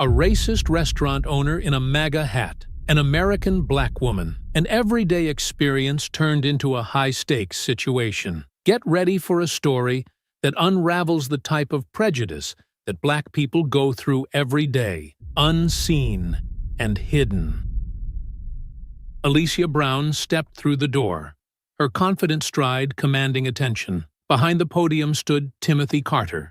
A racist restaurant owner in a MAGA hat, an American black woman, an everyday experience turned into a high-stakes situation. Get ready for a story that unravels the type of prejudice that black people go through every day, unseen and hidden. Alicia Brown stepped through the door, her confident stride commanding attention. Behind the podium stood Timothy Carter,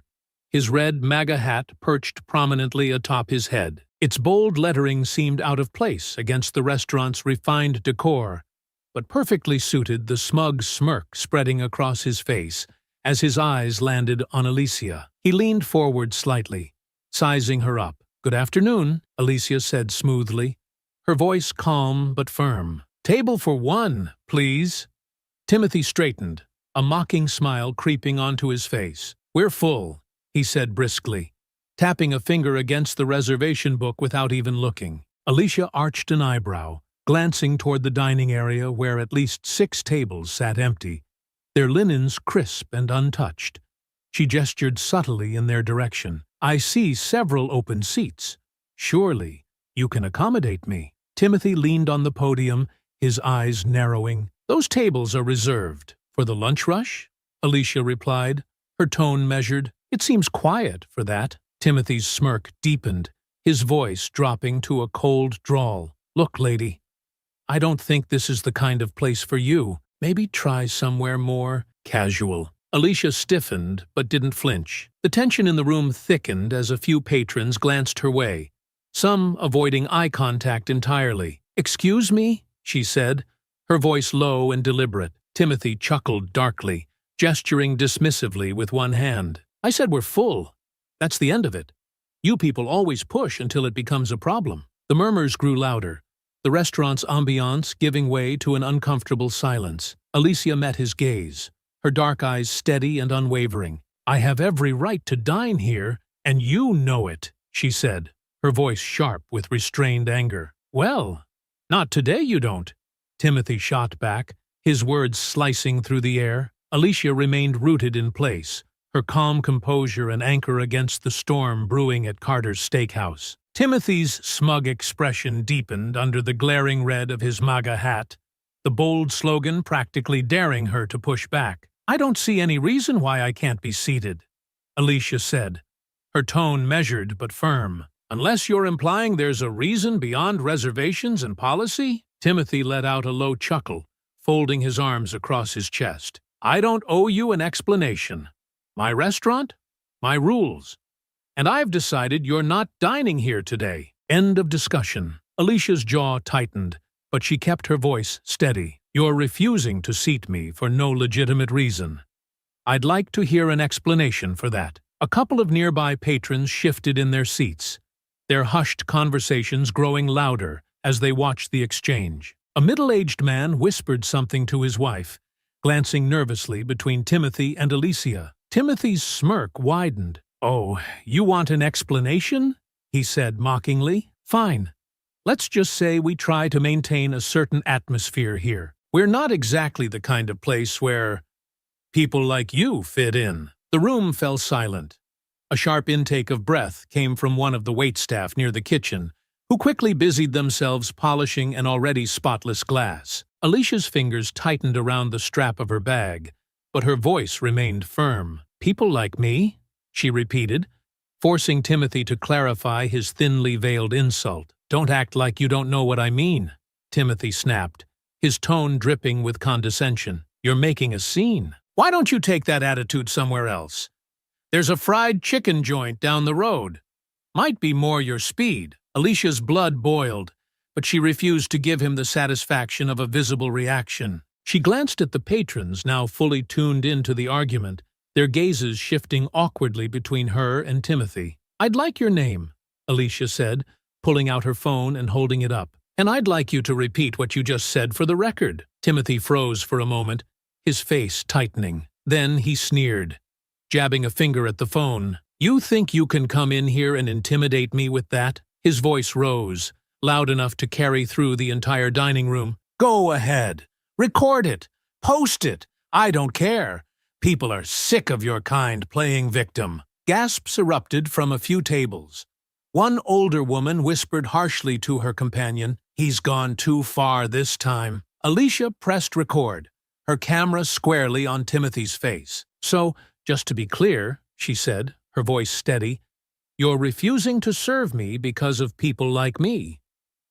his red MAGA hat perched prominently atop his head. Its bold lettering seemed out of place against the restaurant's refined decor, but perfectly suited the smug smirk spreading across his face as his eyes landed on Alicia. He leaned forward slightly, sizing her up. "Good afternoon," Alicia said smoothly, her voice calm but firm. "Table for one, please." Timothy straightened, a mocking smile creeping onto his face. "We're full," he said briskly, tapping a finger against the reservation book without even looking. Alicia arched an eyebrow, glancing toward the dining area where at least 6 tables sat empty, their linens crisp and untouched. She gestured subtly in their direction. "I see several open seats. Surely you can accommodate me." Timothy leaned on the podium, his eyes narrowing. "Those tables are reserved." "For the lunch rush?" Alicia replied, her tone measured. "It seems quiet for that." Timothy's smirk deepened, his voice dropping to a cold drawl. "Look, lady, I don't think this is the kind of place for you. Maybe try somewhere more casual." Alicia stiffened but didn't flinch. The tension in the room thickened as a few patrons glanced her way, some avoiding eye contact entirely. "Excuse me?" she said, her voice low and deliberate. Timothy chuckled darkly, gesturing dismissively with one hand. "I said we're full. That's the end of it. You people always push until it becomes a problem." The murmurs grew louder, the restaurant's ambiance giving way to an uncomfortable silence. Alicia met his gaze, her dark eyes steady and unwavering. "I have every right to dine here, and you know it," she said, her voice sharp with restrained anger. "Well, not today you don't," Timothy shot back, his words slicing through the air. Alicia remained rooted in place, her calm composure an anchor against the storm brewing at Carter's Steakhouse. Timothy's smug expression deepened under the glaring red of his MAGA hat, the bold slogan practically daring her to push back. "I don't see any reason why I can't be seated," Alicia said, her tone measured but firm. "Unless you're implying there's a reason beyond reservations and policy?" Timothy let out a low chuckle, folding his arms across his chest. "I don't owe you an explanation. My restaurant, my rules. And I've decided you're not dining here today. End of discussion." Alicia's jaw tightened, but she kept her voice steady. "You're refusing to seat me for no legitimate reason. I'd like to hear an explanation for that." A couple of nearby patrons shifted in their seats, their hushed conversations growing louder as they watched the exchange. A middle-aged man whispered something to his wife, glancing nervously between Timothy and Alicia. Timothy's smirk widened. "Oh, you want an explanation?" he said mockingly. "Fine. Let's just say we try to maintain a certain atmosphere here. We're not exactly the kind of place where people like you fit in." The room fell silent. A sharp intake of breath came from one of the waitstaff near the kitchen, who quickly busied themselves polishing an already spotless glass. Alicia's fingers tightened around the strap of her bag, but her voice remained firm. "People like me?" she repeated, forcing Timothy to clarify his thinly veiled insult. "Don't act like you don't know what I mean," Timothy snapped, his tone dripping with condescension. "You're making a scene. Why don't you take that attitude somewhere else? There's a fried chicken joint down the road. Might be more your speed." Alicia's blood boiled, but she refused to give him the satisfaction of a visible reaction. She glanced at the patrons, now fully tuned into the argument, their gazes shifting awkwardly between her and Timothy. "I'd like your name," Alicia said, pulling out her phone and holding it up. "And I'd like you to repeat what you just said for the record." Timothy froze for a moment, his face tightening. Then he sneered, jabbing a finger at the phone. "You think you can come in here and intimidate me with that?" His voice rose, loud enough to carry through the entire dining room. "Go ahead. Record it. Post it. I don't care. People are sick of your kind playing victim." Gasps erupted from a few tables, One older woman whispered harshly to her companion, "He's gone too far this time." Alicia pressed record, her camera squarely on Timothy's face. "So, just to be clear," she said, her voice steady, "you're refusing to serve me because of people like me.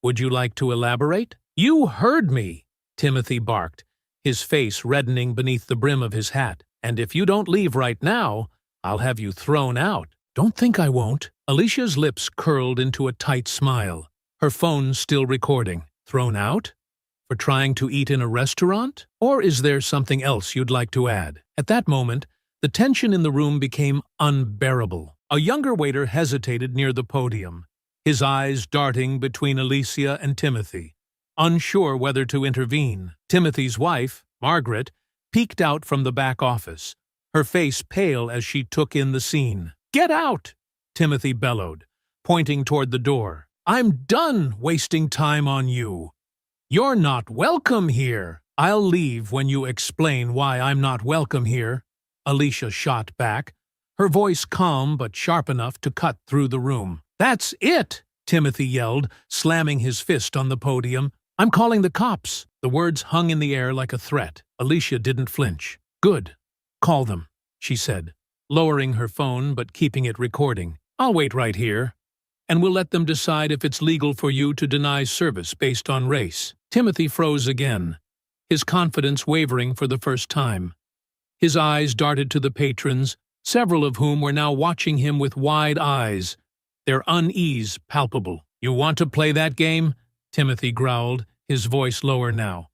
Would you like to elaborate?" "You heard me," Timothy barked, his face reddening beneath the brim of his hat. "And if you don't leave right now, I'll have you thrown out." "Don't think I won't." Alicia's lips curled into a tight smile, her phone still recording. "Thrown out? For trying to eat in a restaurant? Or is there something else you'd like to add?" At that moment, the tension in the room became unbearable. A younger waiter hesitated near the podium, his eyes darting between Alicia and Timothy, unsure whether to intervene. Timothy's wife, Margaret, peeked out from the back office, her face pale as she took in the scene. "Get out!" Timothy bellowed, pointing toward the door. "I'm done wasting time on you. You're not welcome here." "I'll leave when you explain why I'm not welcome here," Alicia shot back, her voice calm but sharp enough to cut through the room. "That's it!" Timothy yelled, slamming his fist on the podium. "I'm calling the cops." The words hung in the air like a threat. Alicia didn't flinch. "Good. Call them," she said, lowering her phone but keeping it recording. "I'll wait right here, and we'll let them decide if it's legal for you to deny service based on race." Timothy froze again, his confidence wavering for the first time. His eyes darted to the patrons, several of whom were now watching him with wide eyes, their unease palpable. "You want to play that game?" Timothy growled, his voice lower now.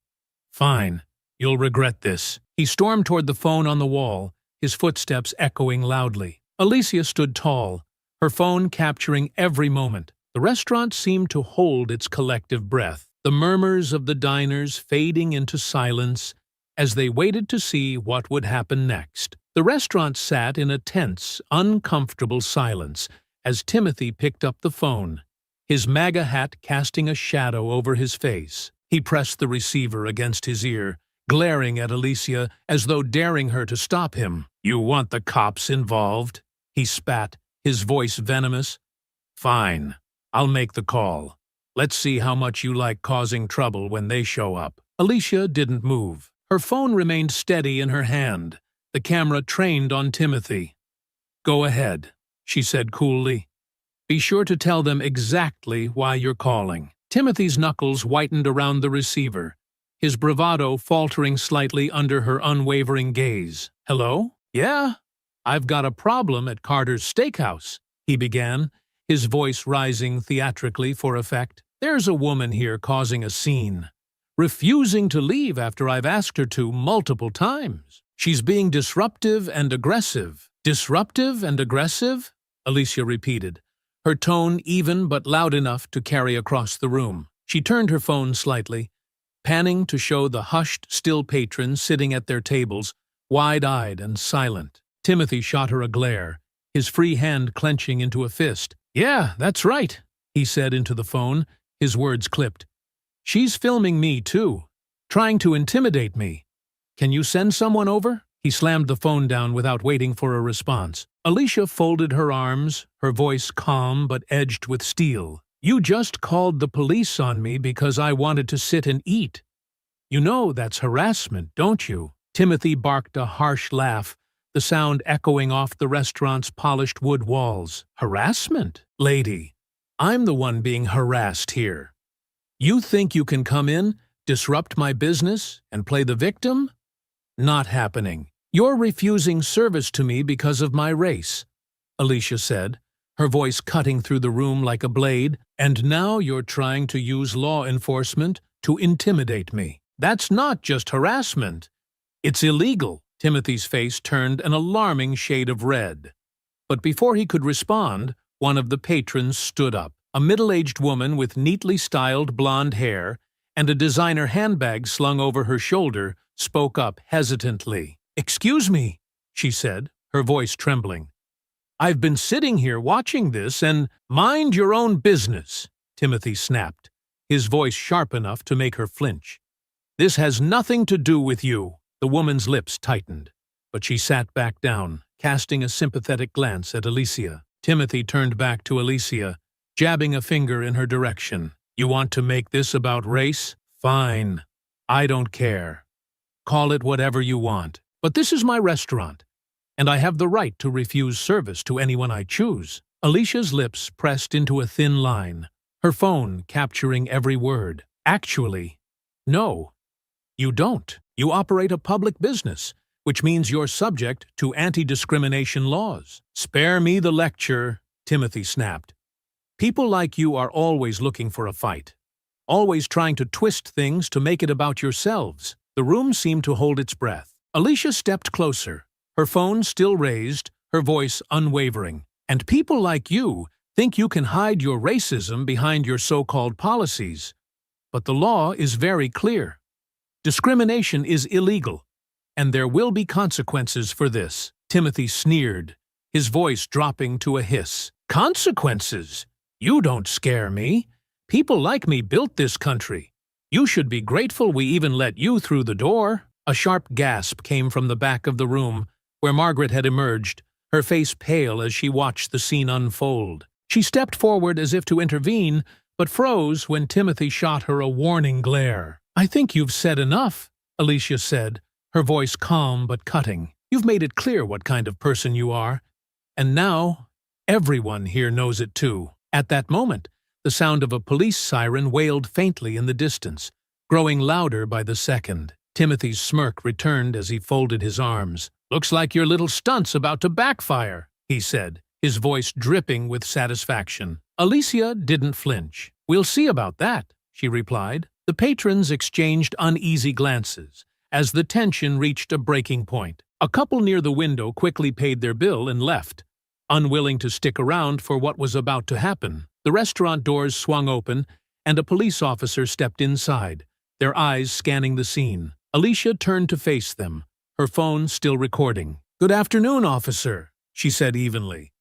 "Fine. You'll regret this." He stormed toward the phone on the wall, his footsteps echoing loudly. Alicia stood tall, her phone capturing every moment. The restaurant seemed to hold its collective breath, the murmurs of the diners fading into silence as they waited to see what would happen next. The restaurant sat in a tense, uncomfortable silence as Timothy picked up the phone, his MAGA hat casting a shadow over his face. He pressed the receiver against his ear, glaring at Alicia as though daring her to stop him. "You want the cops involved?" he spat, his voice venomous. "Fine. I'll make the call. Let's see how much you like causing trouble when they show up." Alicia didn't move. Her phone remained steady in her hand, the camera trained on Timothy. "Go ahead," she said coolly. "Be sure to tell them exactly why you're calling." Timothy's knuckles whitened around the receiver, his bravado faltering slightly under her unwavering gaze. "Hello? Yeah? I've got a problem at Carter's Steakhouse," he began, his voice rising theatrically for effect. "There's a woman here causing a scene, refusing to leave after I've asked her to multiple times. She's being disruptive and aggressive." "Disruptive and aggressive?" Alicia repeated, her tone even but loud enough to carry across the room. She turned her phone slightly, panning to show the hushed, still patrons sitting at their tables, wide-eyed and silent. Timothy shot her a glare, his free hand clenching into a fist. "Yeah, that's right," he said into the phone, his words clipped. "She's filming me, too, trying to intimidate me. Can you send someone over?" He slammed the phone down without waiting for a response. Alicia folded her arms, her voice calm but edged with steel. "You just called the police on me because I wanted to sit and eat. You know that's harassment, don't you?" Timothy barked a harsh laugh, the sound echoing off the restaurant's polished wood walls. "Harassment? Lady, I'm the one being harassed here. You think you can come in, disrupt my business, and play the victim? Not happening. You're refusing service to me because of my race," Alicia said, her voice cutting through the room like a blade, "and now you're trying to use law enforcement to intimidate me. That's not just harassment. It's illegal." Timothy's face turned an alarming shade of red. But before he could respond, one of the patrons stood up. A middle-aged woman with neatly styled blonde hair and a designer handbag slung over her shoulder spoke up hesitantly. "Excuse me," she said, her voice trembling. "I've been sitting here watching this and—" "Mind your own business," Timothy snapped, his voice sharp enough to make her flinch. "This has nothing to do with you." The woman's lips tightened, but she sat back down, casting a sympathetic glance at Alicia. Timothy turned back to Alicia, jabbing a finger in her direction. You want to make this about race? Fine. I don't care. Call it whatever you want. But this is my restaurant, and I have the right to refuse service to anyone I choose. Alicia's lips pressed into a thin line, her phone capturing every word. Actually, no, you don't. You operate a public business, which means you're subject to anti-discrimination laws. Spare me the lecture, Timothy snapped. People like you are always looking for a fight, always trying to twist things to make it about yourselves. The room seemed to hold its breath. Alicia stepped closer, her phone still raised, her voice unwavering. And people like you think you can hide your racism behind your so-called policies. But the law is very clear. Discrimination is illegal, and there will be consequences for this. Timothy sneered, his voice dropping to a hiss. Consequences? You don't scare me. People like me built this country. You should be grateful we even let you through the door. A sharp gasp came from the back of the room, where Margaret had emerged, her face pale as she watched the scene unfold. She stepped forward as if to intervene, but froze when Timothy shot her a warning glare. I think you've said enough, Alicia said, her voice calm but cutting. You've made it clear what kind of person you are. And now, everyone here knows it too. At that moment, the sound of a police siren wailed faintly in the distance, growing louder by the second. Timothy's smirk returned as he folded his arms. Looks like your little stunt's about to backfire, he said, his voice dripping with satisfaction. Alicia didn't flinch. We'll see about that, she replied. The patrons exchanged uneasy glances as the tension reached a breaking point. A couple near the window quickly paid their bill and left, unwilling to stick around for what was about to happen. The restaurant doors swung open, and a police officer stepped inside, their eyes scanning the scene. Alicia turned to face them, her phone still recording. Good afternoon, officer, she said evenly.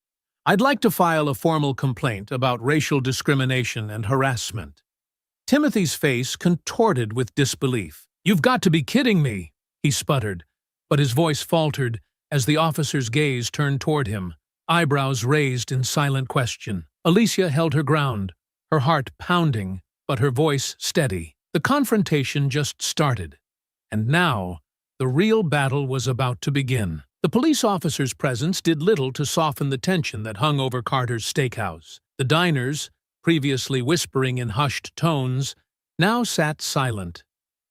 I'd like to file a formal complaint about racial discrimination and harassment. Timothy's face contorted with disbelief. You've got to be kidding me, he sputtered, but his voice faltered as the officer's gaze turned toward him, eyebrows raised in silent question. Alicia held her ground, her heart pounding, but her voice steady. The confrontation just started, and now the real battle was about to begin. The police officer's presence did little to soften the tension that hung over Carter's steakhouse. The diners, previously whispering in hushed tones, now sat silent,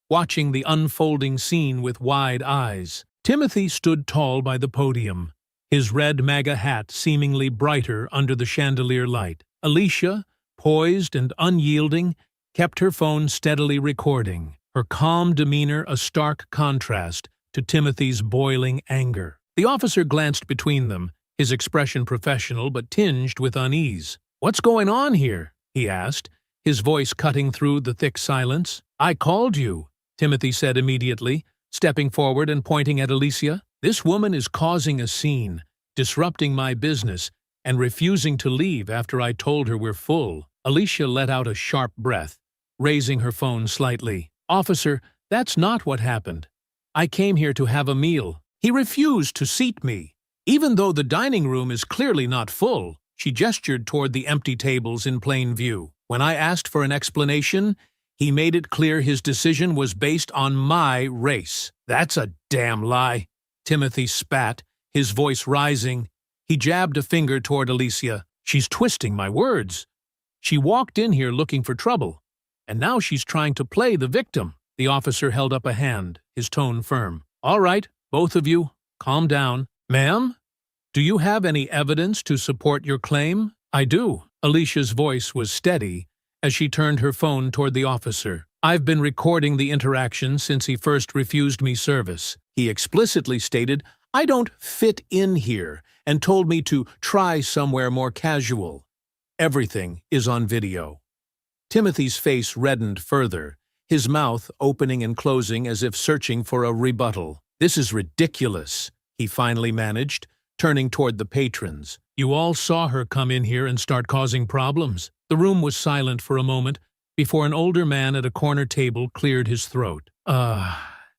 watching the unfolding scene with wide eyes. Timothy stood tall by the podium, his red MAGA hat seemingly brighter under the chandelier light. Alicia, poised and unyielding, kept her phone steadily recording, her calm demeanor a stark contrast to Timothy's boiling anger. The officer glanced between them, his expression professional but tinged with unease. What's going on here? He asked, his voice cutting through the thick silence. I called you, Timothy said immediately, stepping forward and pointing at Alicia. This woman is causing a scene, disrupting my business, and refusing to leave after I told her we're full. Alicia let out a sharp breath, raising her phone slightly. Officer, that's not what happened. I came here to have a meal. He refused to seat me. Even though the dining room is clearly not full, she gestured toward the empty tables in plain view. When I asked for an explanation, he made it clear his decision was based on my race. That's a damn lie. Timothy spat, his voice rising. He jabbed a finger toward Alicia. She's twisting my words. She walked in here looking for trouble, and now she's trying to play the victim. The officer held up a hand, his tone firm. All right, both of you, calm down. Ma'am, do you have any evidence to support your claim? I do. Alicia's voice was steady as she turned her phone toward the officer. I've been recording the interaction since he first refused me service. He explicitly stated, I don't fit in here, and told me to try somewhere more casual. Everything is on video. Timothy's face reddened further, his mouth opening and closing as if searching for a rebuttal. This is ridiculous, he finally managed, turning toward the patrons. You all saw her come in here and start causing problems. The room was silent for a moment before an older man at a corner table cleared his throat.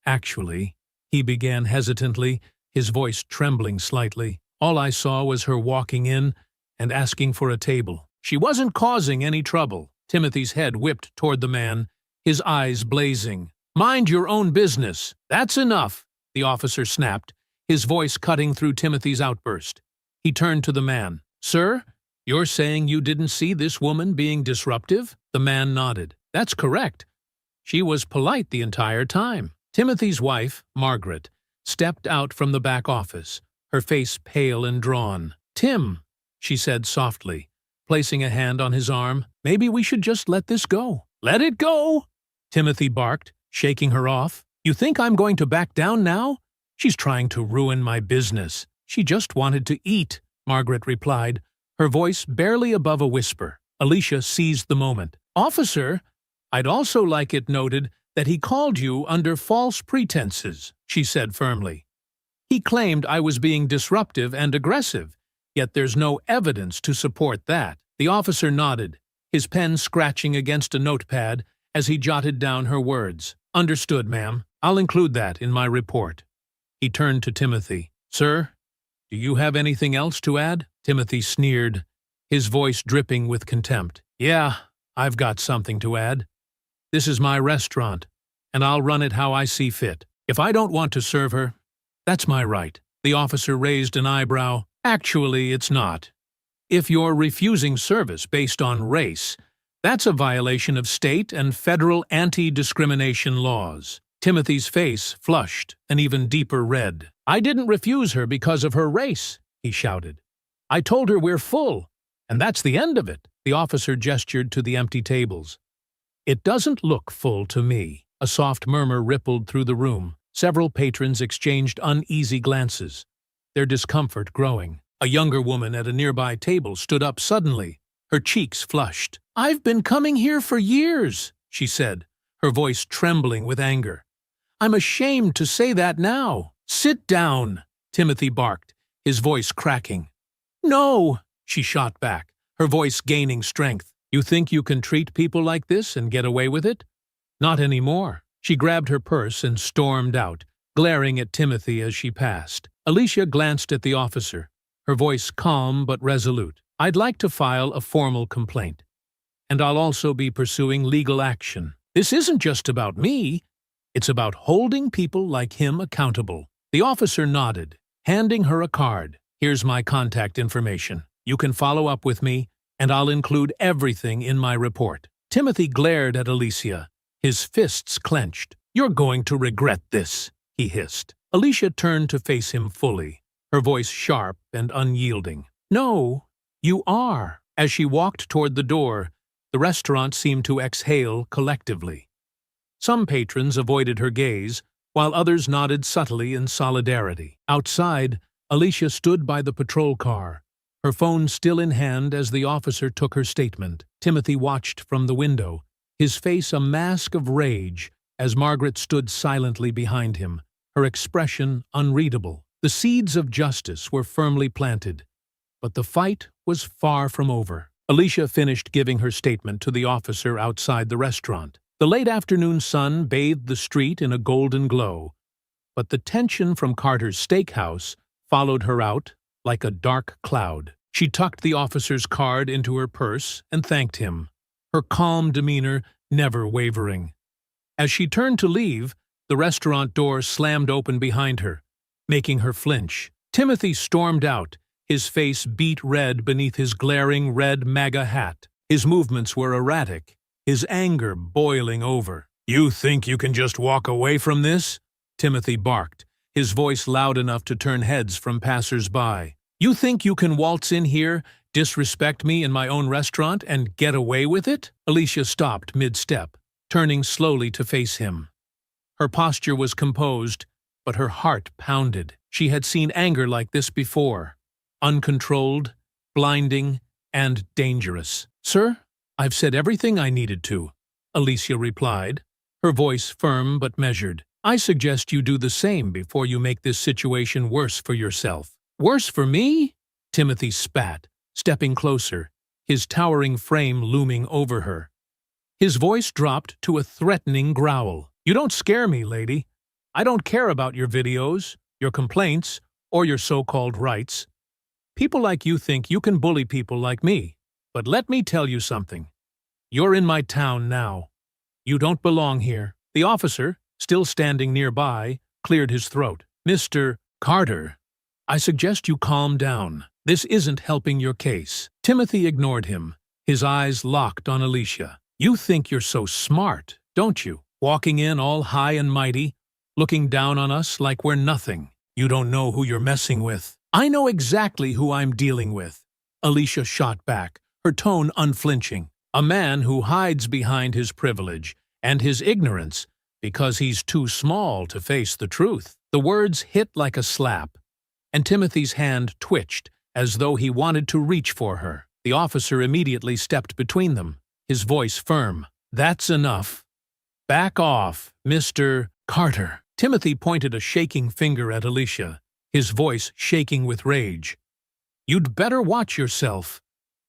Actually, he began hesitantly, his voice trembling slightly. All I saw was her walking in and asking for a table. She wasn't causing any trouble. Timothy's head whipped toward the man, his eyes blazing. Mind your own business. That's enough, the officer snapped, his voice cutting through Timothy's outburst. He turned to the man. Sir, you're saying you didn't see this woman being disruptive? The man nodded. That's correct. She was polite the entire time. Timothy's wife, Margaret, stepped out from the back office, her face pale and drawn. Tim, she said softly, placing a hand on his arm, maybe we should just let this go. Let it go, Timothy barked, shaking her off. You think I'm going to back down now? She's trying to ruin my business. She just wanted to eat, Margaret replied, her voice barely above a whisper. Alicia seized the moment. Officer, I'd also like it noted that he called you under false pretenses, she said firmly. He claimed I was being disruptive and aggressive, yet there's no evidence to support that. The officer nodded, his pen scratching against a notepad as he jotted down her words. Understood, ma'am. I'll include that in my report. He turned to Timothy. Sir, do you have anything else to add? Timothy sneered, his voice dripping with contempt. Yeah, I've got something to add. This is my restaurant, and I'll run it how I see fit. If I don't want to serve her, that's my right. The officer raised an eyebrow. Actually, it's not. If you're refusing service based on race, that's a violation of state and federal anti-discrimination laws. Timothy's face flushed an even deeper red. I didn't refuse her because of her race, he shouted. I told her we're full, and that's the end of it. The officer gestured to the empty tables. It doesn't look full to me. A soft murmur rippled through the room. Several patrons exchanged uneasy glances, their discomfort growing. A younger woman at a nearby table stood up suddenly, her cheeks flushed. I've been coming here for years, she said, her voice trembling with anger. I'm ashamed to say that now. Sit down, Timothy barked, his voice cracking. No, she shot back, her voice gaining strength. You think you can treat people like this and get away with it? Not anymore. She grabbed her purse and stormed out, glaring at Timothy as she passed. Alicia glanced at the officer, her voice calm but resolute. I'd like to file a formal complaint, and I'll also be pursuing legal action. This isn't just about me. It's about holding people like him accountable. The officer nodded, handing her a card. Here's my contact information. You can follow up with me, and I'll include everything in my report. Timothy glared at Alicia, his fists clenched. You're going to regret this, he hissed. Alicia turned to face him fully, her voice sharp and unyielding. No, you are. As she walked toward the door, the restaurant seemed to exhale collectively. Some patrons avoided her gaze, while others nodded subtly in solidarity. Outside, Alicia stood by the patrol car, her phone still in hand as the officer took her statement. Timothy watched from the window, his face a mask of rage, as Margaret stood silently behind him, her expression unreadable. The seeds of justice were firmly planted, but the fight was far from over. Alicia finished giving her statement to the officer outside the restaurant. The late afternoon sun bathed the street in a golden glow, but the tension from Carter's steakhouse followed her out like a dark cloud. She tucked the officer's card into her purse and thanked him, her calm demeanor never wavering. As she turned to leave, the restaurant door slammed open behind her, making her flinch. Timothy stormed out, his face beet red beneath his glaring red MAGA hat. His movements were erratic, his anger boiling over. You think you can just walk away from this? Timothy barked, his voice loud enough to turn heads from passers-by. You think you can waltz in here, disrespect me in my own restaurant, and get away with it? Alicia stopped mid-step, turning slowly to face him. Her posture was composed, but her heart pounded. She had seen anger like this before, uncontrolled, blinding, and dangerous. Sir, I've said everything I needed to, Alicia replied, her voice firm but measured. I suggest you do the same before you make this situation worse for yourself. Worse for me? Timothy spat, stepping closer, his towering frame looming over her. His voice dropped to a threatening growl. You don't scare me, lady. I don't care about your videos, your complaints, or your so-called rights. People like you think you can bully people like me. But let me tell you something. You're in my town now. You don't belong here." The officer, still standing nearby, cleared his throat. "Mr. Carter, I suggest you calm down. This isn't helping your case." Timothy ignored him, his eyes locked on Alicia. "You think you're so smart, don't you? Walking in all high and mighty, looking down on us like we're nothing. You don't know who you're messing with." "I know exactly who I'm dealing with," Alicia shot back, her tone unflinching. "A man who hides behind his privilege and his ignorance because he's too small to face the truth." The words hit like a slap, and Timothy's hand twitched as though he wanted to reach for her. The officer immediately stepped between them, his voice firm. "That's enough. Back off, Mr. Carter." Timothy pointed a shaking finger at Alicia, his voice shaking with rage. "You'd better watch yourself.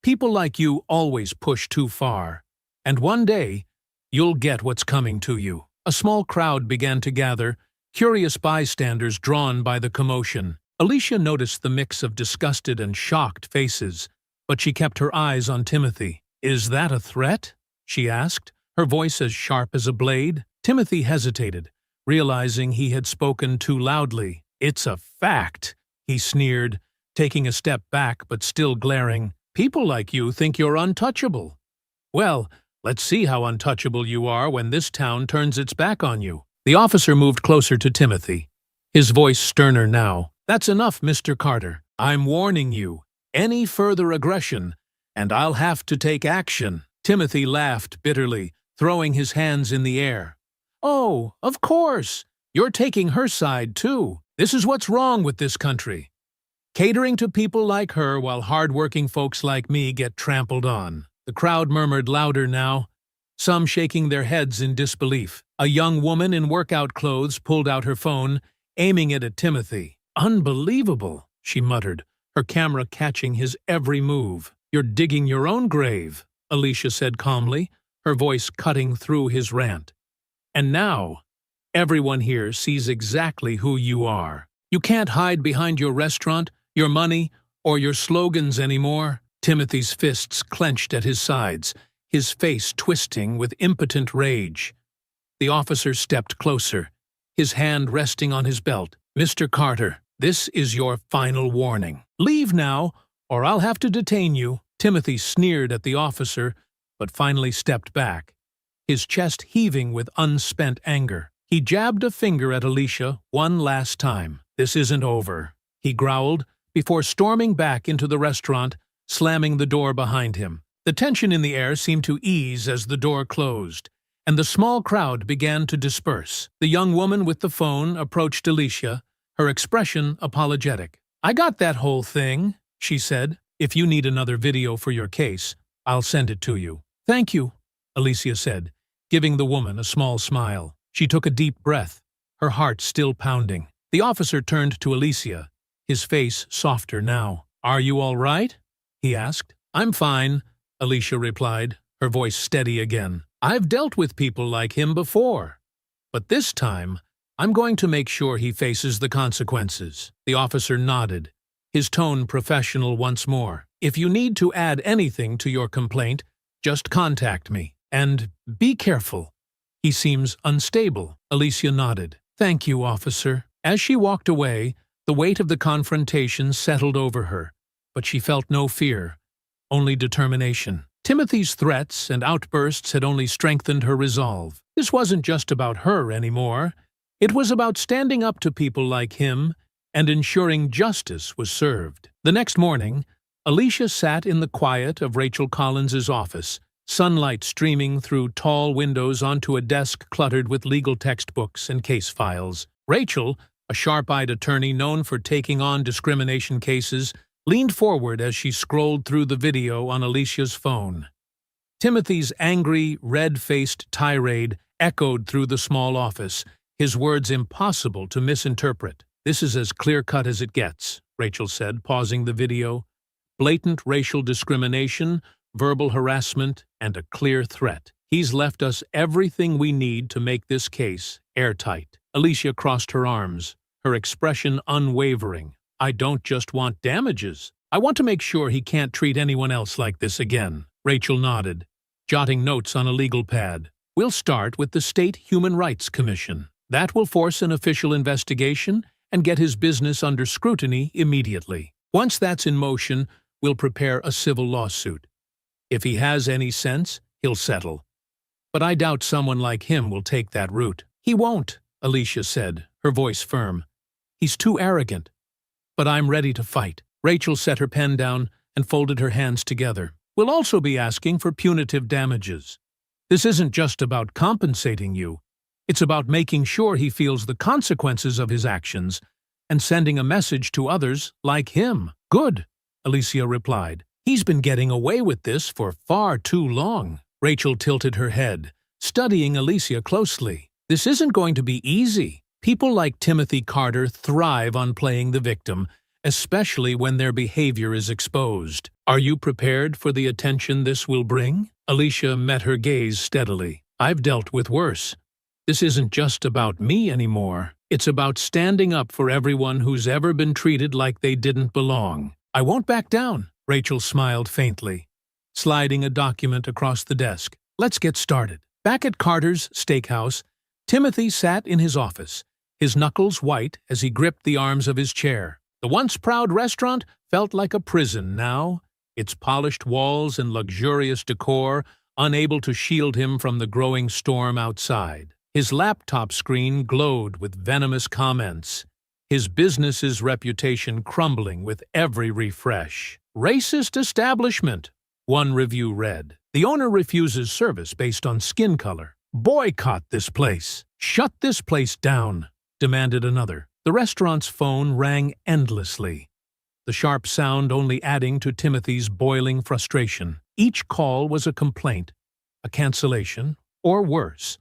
People like you always push too far, and one day you'll get what's coming to you." A small crowd began to gather, curious bystanders drawn by the commotion. Alicia noticed the mix of disgusted and shocked faces, but she kept her eyes on Timothy. "Is that a threat?" she asked, her voice as sharp as a blade. Timothy hesitated, realizing he had spoken too loudly. "It's a fact," he sneered, taking a step back but still glaring. "People like you think you're untouchable. Well, let's see how untouchable you are when this town turns its back on you." The officer moved closer to Timothy, his voice sterner now. "That's enough, Mr. Carter. I'm warning you. Any further aggression, and I'll have to take action." Timothy laughed bitterly, throwing his hands in the air. "Oh, of course. You're taking her side, too. This is what's wrong with this country. Catering to people like her while hard-working folks like me get trampled on." The crowd murmured louder now, some shaking their heads in disbelief. A young woman in workout clothes pulled out her phone, aiming it at Timothy. "Unbelievable," she muttered, her camera catching his every move. "You're digging your own grave," Alicia said calmly, her voice cutting through his rant. "And now, everyone here sees exactly who you are. You can't hide behind your restaurant, your money, or your slogans anymore." Timothy's fists clenched at his sides, his face twisting with impotent rage. The officer stepped closer, his hand resting on his belt. "Mr. Carter, this is your final warning. Leave now, or I'll have to detain you." Timothy sneered at the officer, but finally stepped back, his chest heaving with unspent anger. He jabbed a finger at Alicia one last time. "This isn't over," he growled, before storming back into the restaurant, slamming the door behind him. The tension in the air seemed to ease as the door closed, and the small crowd began to disperse. The young woman with the phone approached Alicia, her expression apologetic. "I got that whole thing," she said. "If you need another video for your case, I'll send it to you." "Thank you," Alicia said, giving the woman a small smile. She took a deep breath, her heart still pounding. The officer turned to Alicia, his face softer now. "Are you all right?" he asked. "I'm fine," Alicia replied, her voice steady again. "I've dealt with people like him before, but this time I'm going to make sure he faces the consequences." The officer nodded, his tone professional once more. "If you need to add anything to your complaint, just contact me. And be careful. He seems unstable." Alicia nodded. "Thank you, officer." As she walked away, the weight of the confrontation settled over her, but she felt no fear, only determination. Timothy's threats and outbursts had only strengthened her resolve. This wasn't just about her anymore. It was about standing up to people like him and ensuring justice was served. The next morning, Alicia sat in the quiet of Rachel Collins's office, sunlight streaming through tall windows onto a desk cluttered with legal textbooks and case files. Rachel, a sharp-eyed attorney known for taking on discrimination cases, leaned forward as she scrolled through the video on Alicia's phone. Timothy's angry, red-faced tirade echoed through the small office, his words impossible to misinterpret. "This is as clear-cut as it gets," Rachel said, pausing the video. "Blatant racial discrimination, verbal harassment, and a clear threat. He's left us everything we need to make this case airtight." Alicia crossed her arms, her expression unwavering. "I don't just want damages. I want to make sure he can't treat anyone else like this again. Rachel nodded, jotting notes on a legal pad. We'll start with the State Human Rights Commission. That will force an official investigation and get his business under scrutiny immediately. Once that's in motion, we'll prepare a civil lawsuit. If he has any sense, he'll settle. But I doubt someone like him will take that route. He won't, Alicia said, her voice firm. He's too arrogant. But I'm ready to fight. Rachel set her pen down and folded her hands together. We'll also be asking for punitive damages. This isn't just about compensating you. It's about making sure he feels the consequences of his actions and sending a message to others like him. Good, Alicia replied. He's been getting away with this for far too long. Rachel tilted her head, studying Alicia closely. This isn't going to be easy. People like Timothy Carter thrive on playing the victim, especially when their behavior is exposed. Are you prepared for the attention this will bring? Alicia met her gaze steadily. I've dealt with worse. This isn't just about me anymore. It's about standing up for everyone who's ever been treated like they didn't belong. I won't back down. Rachel smiled faintly, sliding a document across the desk. Let's get started. Back at Carter's steakhouse, Timothy sat in his office, his knuckles white as he gripped the arms of his chair. The once proud restaurant felt like a prison now, its polished walls and luxurious decor unable to shield him from the growing storm outside. His laptop screen glowed with venomous comments, his business's reputation crumbling with every refresh. Racist establishment, one review read. The owner refuses service based on skin color. Boycott this place. Shut this place down, demanded another. The restaurant's phone rang endlessly, the sharp sound only adding to Timothy's boiling frustration. Each call was a complaint, a cancellation, or worse,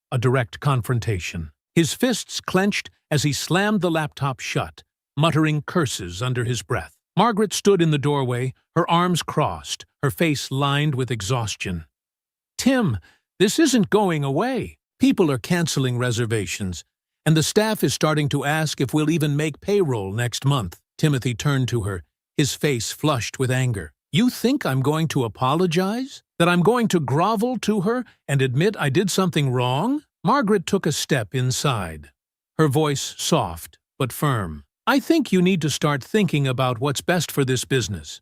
a direct confrontation. His fists clenched as he slammed the laptop shut, muttering curses under his breath. Margaret stood in the doorway, her arms crossed, her face lined with exhaustion. Tim, this isn't going away. People are canceling reservations, and the staff is starting to ask if we'll even make payroll next month. Timothy turned to her, his face flushed with anger. You think I'm going to apologize? That I'm going to grovel to her and admit I did something wrong? Margaret took a step inside, her voice soft but firm. I think you need to start thinking about what's best for this business.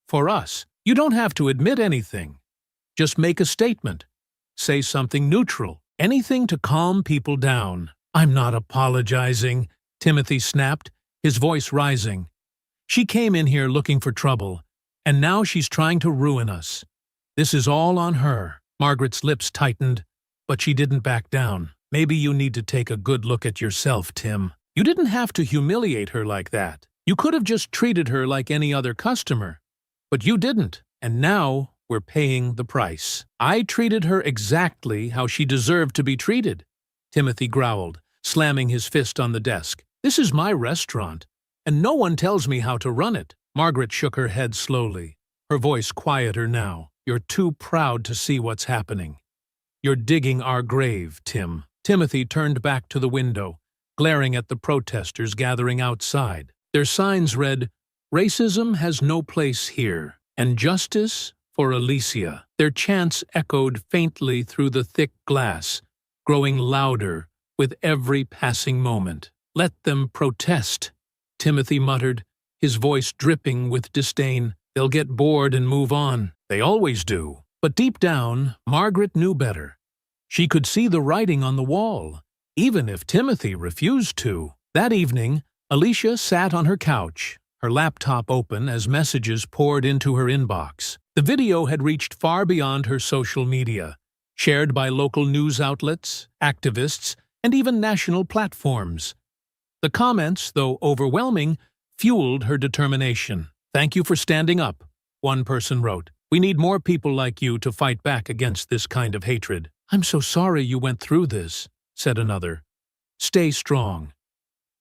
For us, you don't have to admit anything. Just make a statement. Say something neutral. Anything to calm people down. I'm not apologizing, Timothy snapped, his voice rising. She came in here looking for trouble, and now she's trying to ruin us. This is all on her. Margaret's lips tightened, but she didn't back down. Maybe you need to take a good look at yourself, Tim. You didn't have to humiliate her like that. You could have just treated her like any other customer. But you didn't, and now we're paying the price. I treated her exactly how she deserved to be treated, Timothy growled, slamming his fist on the desk. This is my restaurant, and no one tells me how to run it. Margaret shook her head slowly, her voice quieter now. You're too proud to see what's happening. You're digging our grave, Tim. Timothy turned back to the window, glaring at the protesters gathering outside. Their signs read, "Racism has no place here," and "Justice for Alicia." Their chants echoed faintly through the thick glass, growing louder with every passing moment. Let them protest, Timothy muttered, his voice dripping with disdain. They'll get bored and move on. They always do. But deep down, Margaret knew better. She could see the writing on the wall, even if Timothy refused to. That evening, Alicia sat on her couch, her laptop open as messages poured into her inbox. The video had reached far beyond her social media, shared by local news outlets, activists, and even national platforms. The comments, though overwhelming, fueled her determination. "Thank you for standing up," one person wrote. "We need more people like you to fight back against this kind of hatred." "I'm so sorry you went through this," said another. "Stay strong.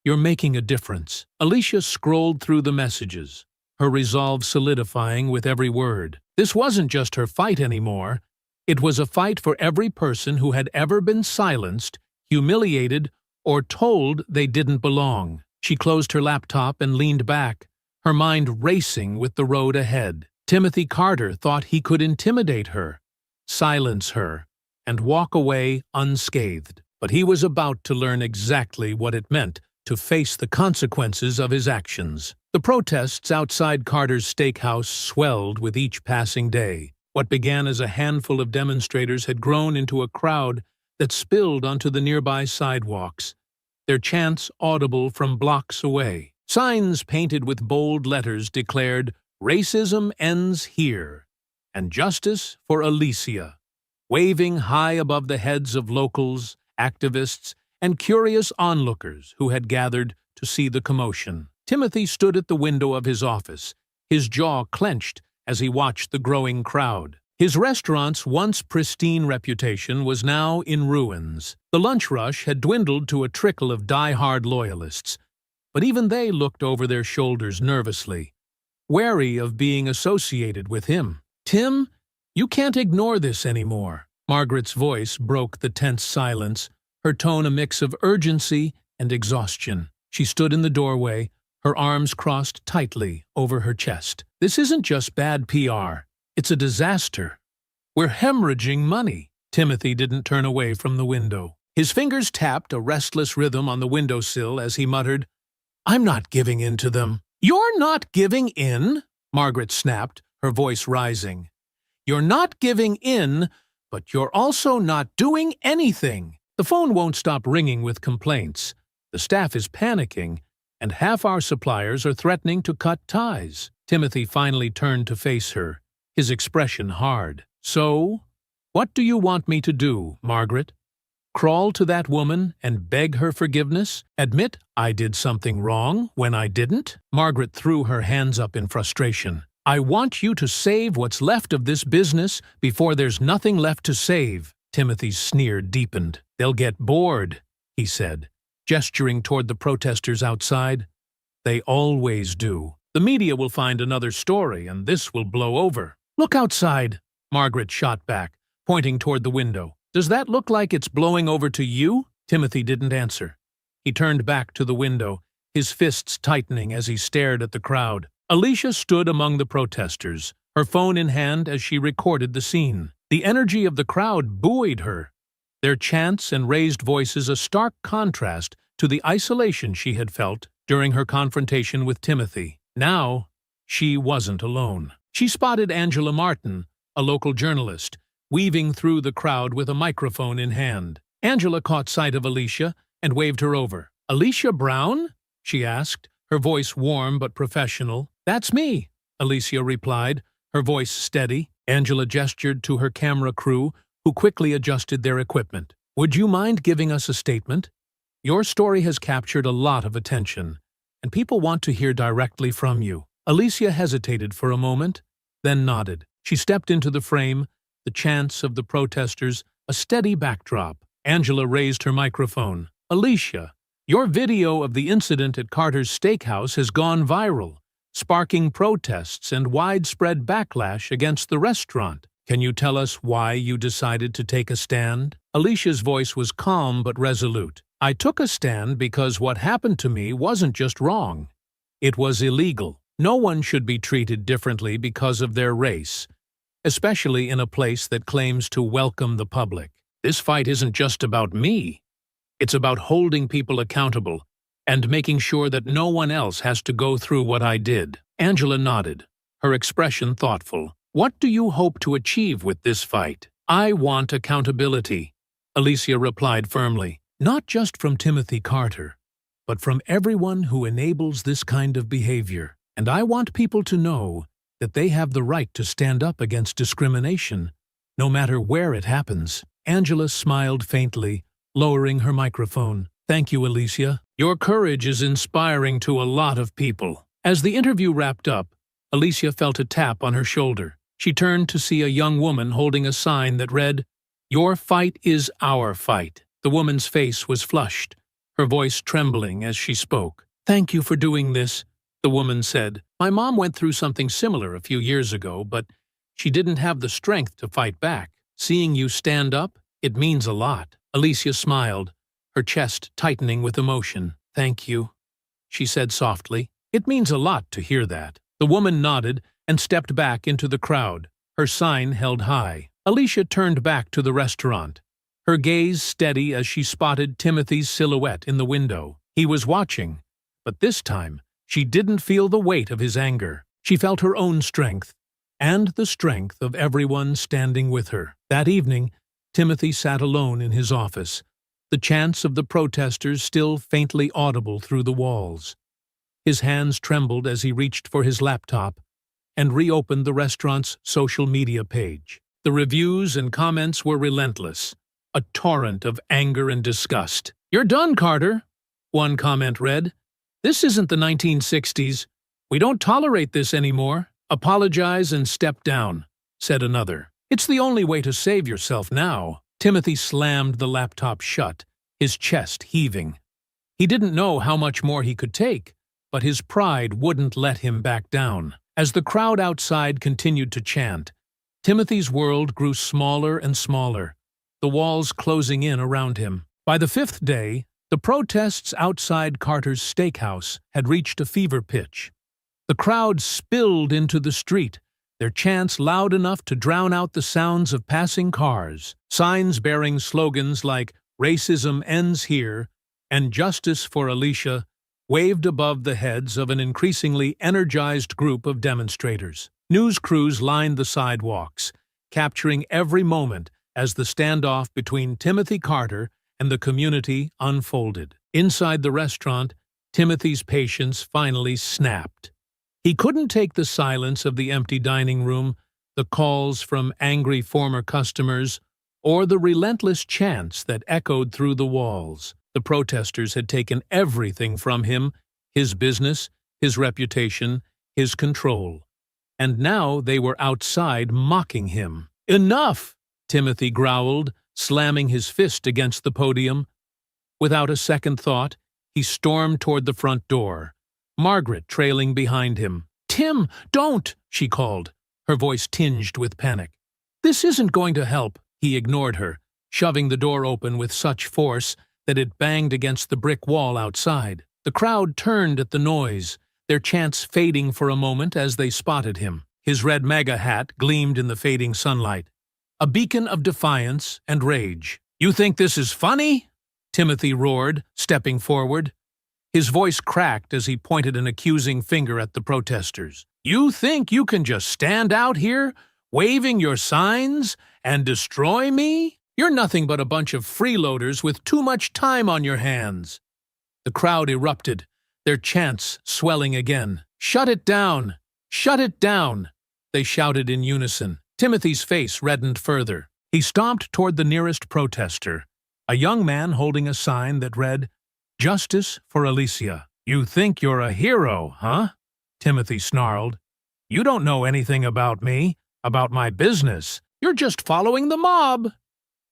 You're making a difference." Alicia scrolled through the messages, her resolve solidifying with every word. This wasn't just her fight anymore. It was a fight for every person who had ever been silenced, humiliated, or told they didn't belong. She closed her laptop and leaned back, her mind racing with the road ahead. Timothy Carter thought he could intimidate her, silence her, and walk away unscathed. But he was about to learn exactly what it meant to face the consequences of his actions. The protests outside Carter's steakhouse swelled with each passing day. What began as a handful of demonstrators had grown into a crowd that spilled onto the nearby sidewalks, their chants audible from blocks away. Signs painted with bold letters declared, "Racism ends here," and "Justice for Alicia," waving high above the heads of locals, activists, and curious onlookers who had gathered to see the commotion. Timothy stood at the window of his office, his jaw clenched as he watched the growing crowd. His restaurant's once pristine reputation was now in ruins. The lunch rush had dwindled to a trickle of die-hard loyalists, but even they looked over their shoulders nervously, wary of being associated with him. "Tim, you can't ignore this anymore." Margaret's voice broke the tense silence, her tone a mix of urgency and exhaustion. She stood in the doorway, her arms crossed tightly over her chest. "This isn't just bad PR. It's a disaster. We're hemorrhaging money." Timothy didn't turn away from the window. His fingers tapped a restless rhythm on the windowsill as he muttered, "I'm not giving in to them." "You're not giving in?" Margaret snapped, her voice rising. "You're not giving in, but you're also not doing anything. The phone won't stop ringing with complaints. The staff is panicking, and half our suppliers are threatening to cut ties." Timothy finally turned to face her, his expression hard. "So, what do you want me to do, Margaret? Crawl to that woman and beg her forgiveness? Admit I did something wrong when I didn't?" Margaret threw her hands up in frustration. "I want you to save what's left of this business before there's nothing left to save." Timothy's sneer deepened. "They'll get bored," he said, gesturing toward the protesters outside. "They always do. The media will find another story, and this will blow over." "Look outside," Margaret shot back, pointing toward the window. "Does that look like it's blowing over to you?" Timothy didn't answer. He turned back to the window, his fists tightening as he stared at the crowd. Alicia stood among the protesters, her phone in hand as she recorded the scene. The energy of the crowd buoyed her, their chants and raised voices a stark contrast to the isolation she had felt during her confrontation with Timothy. Now, she wasn't alone. She spotted Angela Martin, a local journalist, weaving through the crowd with a microphone in hand. Angela caught sight of Alicia and waved her over. "Alicia Brown?" she asked, her voice warm but professional. "That's me," Alicia replied, her voice steady. Angela gestured to her camera crew, who quickly adjusted their equipment. "Would you mind giving us a statement? Your story has captured a lot of attention, and people want to hear directly from you." Alicia hesitated for a moment, then nodded. She stepped into the frame, the chants of the protesters a steady backdrop. Angela raised her microphone. "Alicia, your video of the incident at Carter's Steakhouse has gone viral, sparking protests and widespread backlash against the restaurant. Can you tell us why you decided to take a stand?" Alicia's voice was calm but resolute. "I took a stand because what happened to me wasn't just wrong. It was illegal. No one should be treated differently because of their race, especially in a place that claims to welcome the public. This fight isn't just about me. It's about holding people accountable and making sure that no one else has to go through what I did." Angela nodded, her expression thoughtful. "What do you hope to achieve with this fight?" "I want accountability," Alicia replied firmly. "Not just from Timothy Carter, but from everyone who enables this kind of behavior. And I want people to know that they have the right to stand up against discrimination, no matter where it happens." Angela smiled faintly, lowering her microphone. "Thank you, Alicia. Your courage is inspiring to a lot of people." As the interview wrapped up, Alicia felt a tap on her shoulder. She turned to see a young woman holding a sign that read, "Your fight is our fight." The woman's face was flushed, her voice trembling as she spoke. "Thank you for doing this," the woman said. "My mom went through something similar a few years ago, but she didn't have the strength to fight back. Seeing you stand up, it means a lot." Alicia smiled, her chest tightening with emotion. "Thank you," she said softly. It means a lot to hear that. The woman nodded and stepped back into the crowd, her sign held high. Alicia turned back to the restaurant, her gaze steady as she spotted Timothy's silhouette in the window. He was watching, but this time she didn't feel the weight of his anger. She felt her own strength, and the strength of everyone standing with her. That evening, Timothy sat alone in his office, the chants of the protesters still faintly audible through the walls. His hands trembled as he reached for his laptop and reopened the restaurant's social media page. The reviews and comments were relentless, a torrent of anger and disgust. "You're done, Carter," one comment read. "This isn't the 1960s. We don't tolerate this anymore. Apologize and step down," said another. "It's the only way to save yourself now." Timothy slammed the laptop shut, his chest heaving. He didn't know how much more he could take, but his pride wouldn't let him back down. As the crowd outside continued to chant, Timothy's world grew smaller and smaller, the walls closing in around him. By the fifth day, the protests outside Carter's steakhouse had reached a fever pitch. The crowd spilled into the street, their chants loud enough to drown out the sounds of passing cars. Signs bearing slogans like "Racism ends here" and "Justice for Alicia" waved above the heads of an increasingly energized group of demonstrators. News crews lined the sidewalks, capturing every moment as the standoff between Timothy Carter and the community unfolded. Inside the restaurant, Timothy's patience finally snapped. He couldn't take the silence of the empty dining room, the calls from angry former customers, or the relentless chants that echoed through the walls. The protesters had taken everything from him, his business, his reputation, his control. And now they were outside mocking him. "Enough!" Timothy growled, slamming his fist against the podium. Without a second thought, he stormed toward the front door, Margaret trailing behind him. "Tim, don't!" she called, her voice tinged with panic. "This isn't going to help." He ignored her, shoving the door open with such force that it banged against the brick wall outside. The crowd turned at the noise, their chants fading for a moment as they spotted him. His red MAGA hat gleamed in the fading sunlight, a beacon of defiance and rage. "You think this is funny?" Timothy roared, stepping forward. His voice cracked as he pointed an accusing finger at the protesters. "You think you can just stand out here, waving your signs, and destroy me? You're nothing but a bunch of freeloaders with too much time on your hands." The crowd erupted, their chants swelling again. "Shut it down! Shut it down!" they shouted in unison. Timothy's face reddened further. He stomped toward the nearest protester, a young man holding a sign that read, "Justice for Alicia." "You think you're a hero, huh?" Timothy snarled. "You don't know anything about me, about my business. You're just following the mob."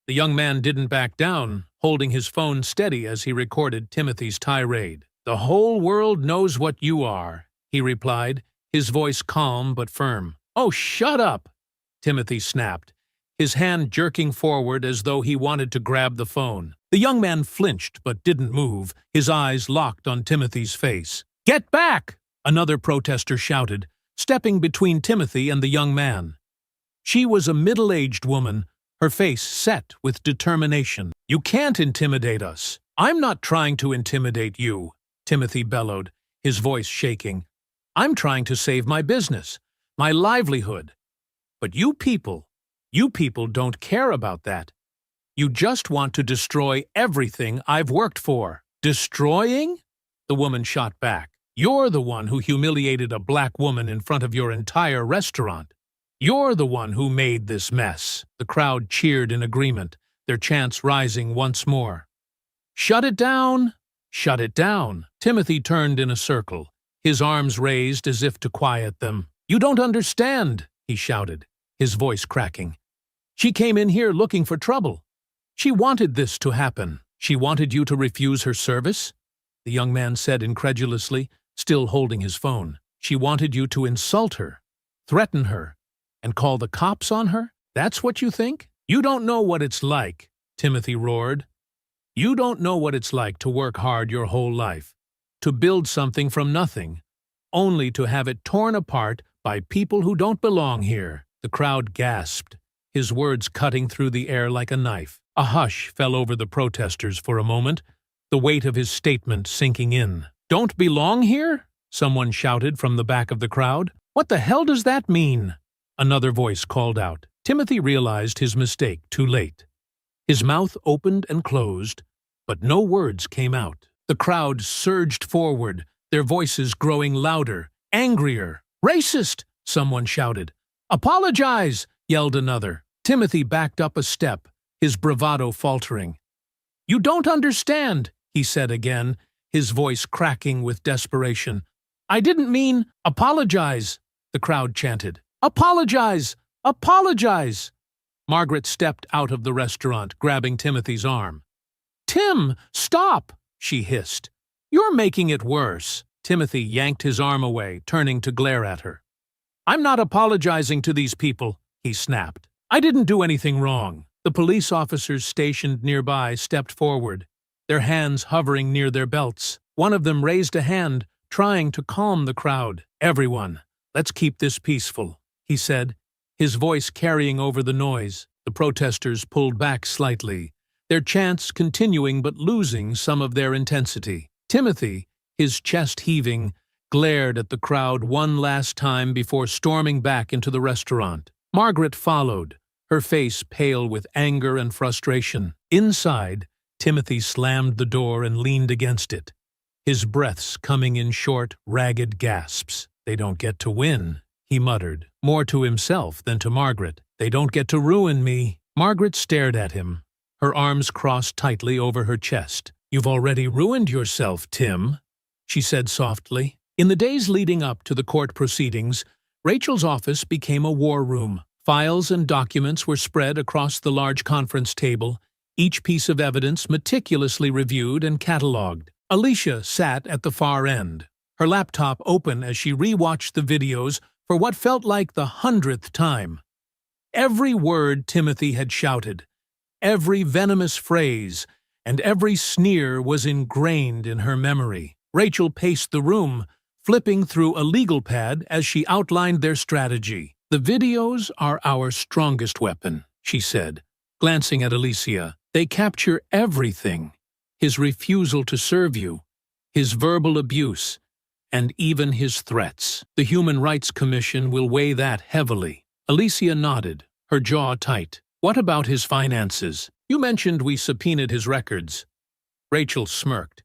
The young man didn't back down, holding his phone steady as he recorded Timothy's tirade. "The whole world knows what you are," he replied, his voice calm but firm. "Oh, shut up!" Timothy snapped, his hand jerking forward as though he wanted to grab the phone. The young man flinched but didn't move, his eyes locked on Timothy's face. "Get back!" another protester shouted, stepping between Timothy and the young man. She was a middle-aged woman, her face set with determination. "You can't intimidate us." "I'm not trying to intimidate you," Timothy bellowed, his voice shaking. "I'm trying to save my business, my livelihood. But you people don't care about that. You just want to destroy everything I've worked for." "Destroying?" the woman shot back. "You're the one who humiliated a black woman in front of your entire restaurant. You're the one who made this mess." The crowd cheered in agreement, their chants rising once more. "Shut it down! Shut it down!" Timothy turned in a circle, his arms raised as if to quiet them. "You don't understand," he shouted, his voice cracking. "She came in here looking for trouble. She wanted this to happen. She wanted you to refuse her service?" the young man said incredulously, still holding his phone. "She wanted you to insult her, threaten her, and call the cops on her? That's what you think? You don't know what it's like," Timothy roared. "You don't know what it's like to work hard your whole life, to build something from nothing, only to have it torn apart by people who don't belong here." The crowd gasped, his words cutting through the air like a knife. A hush fell over the protesters for a moment, the weight of his statement sinking in. "Don't belong here?" someone shouted from the back of the crowd. "What the hell does that mean?" Another voice called out. Timothy realized his mistake too late. His mouth opened and closed, but no words came out. The crowd surged forward, their voices growing louder, angrier. "Racist!" someone shouted. "Apologize!" yelled another. Timothy backed up a step, his bravado faltering. "You don't understand," he said again, his voice cracking with desperation. "I didn't mean apologize," the crowd chanted. "Apologize! Apologize!" Margaret stepped out of the restaurant, grabbing Timothy's arm. "Tim, stop!" she hissed. "You're making it worse." Timothy yanked his arm away, turning to glare at her. "I'm not apologizing to these people," he snapped. "I didn't do anything wrong." The police officers stationed nearby stepped forward, their hands hovering near their belts. One of them raised a hand, trying to calm the crowd. "Everyone, let's keep this peaceful," he said, his voice carrying over the noise. The protesters pulled back slightly, their chants continuing but losing some of their intensity. Timothy, his chest heaving, glared at the crowd one last time before storming back into the restaurant. Margaret followed, her face pale with anger and frustration. Inside, Timothy slammed the door and leaned against it, his breaths coming in short, ragged gasps. "They don't get to win," he muttered, more to himself than to Margaret. "They don't get to ruin me." Margaret stared at him, her arms crossed tightly over her chest. "You've already ruined yourself, Tim," she said softly. In the days leading up to the court proceedings, Rachel's office became a war room. Files and documents were spread across the large conference table, each piece of evidence meticulously reviewed and catalogued. Alicia sat at the far end, her laptop open as she rewatched the videos for what felt like the 100th time. Every word Timothy had shouted, every venomous phrase, and every sneer was ingrained in her memory. Rachel paced the room, flipping through a legal pad as she outlined their strategy. "The videos are our strongest weapon," she said, glancing at Alicia. "They capture everything. His refusal to serve you, his verbal abuse, and even his threats. The Human Rights Commission will weigh that heavily." Alicia nodded, her jaw tight. "What about his finances? You mentioned we subpoenaed his records." Rachel smirked.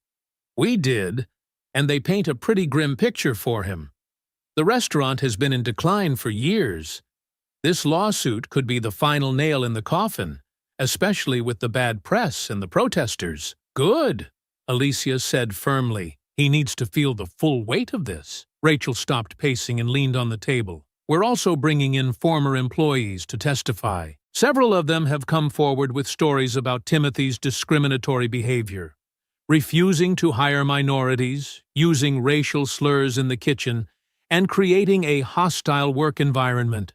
"We did, and they paint a pretty grim picture for him. The restaurant has been in decline for years. This lawsuit could be the final nail in the coffin, especially with the bad press and the protesters." "Good," Alicia said firmly. "He needs to feel the full weight of this." Rachel stopped pacing and leaned on the table. "We're also bringing in former employees to testify. Several of them have come forward with stories about Timothy's discriminatory behavior, refusing to hire minorities, using racial slurs in the kitchen, and creating a hostile work environment.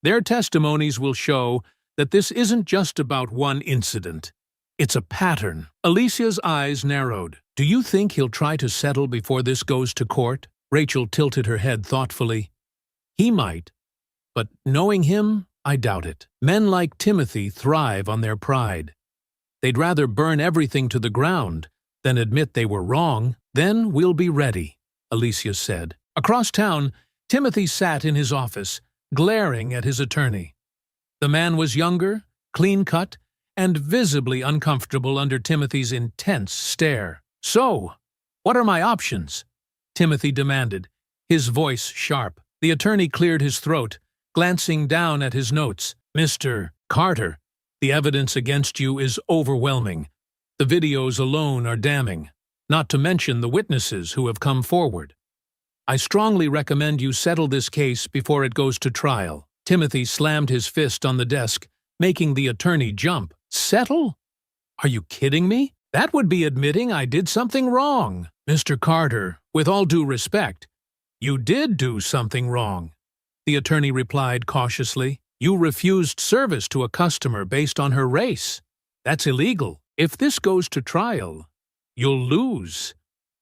Their testimonies will show that this isn't just about one incident. It's a pattern." Alicia's eyes narrowed. "Do you think he'll try to settle before this goes to court?" Rachel tilted her head thoughtfully. "He might, but knowing him, I doubt it. Men like Timothy thrive on their pride. They'd rather burn everything to the ground than admit they were wrong." "Then we'll be ready," Alicia said. Across town, Timothy sat in his office, glaring at his attorney. The man was younger, clean-cut, and visibly uncomfortable under Timothy's intense stare. "So, what are my options?" Timothy demanded, his voice sharp. The attorney cleared his throat, glancing down at his notes. "Mr. Carter, the evidence against you is overwhelming. The videos alone are damning, not to mention the witnesses who have come forward. I strongly recommend you settle this case before it goes to trial." Timothy slammed his fist on the desk, making the attorney jump. "Settle? Are you kidding me? That would be admitting I did something wrong." "Mr. Carter, with all due respect, you did do something wrong," the attorney replied cautiously. "You refused service to a customer based on her race. That's illegal. If this goes to trial, you'll lose,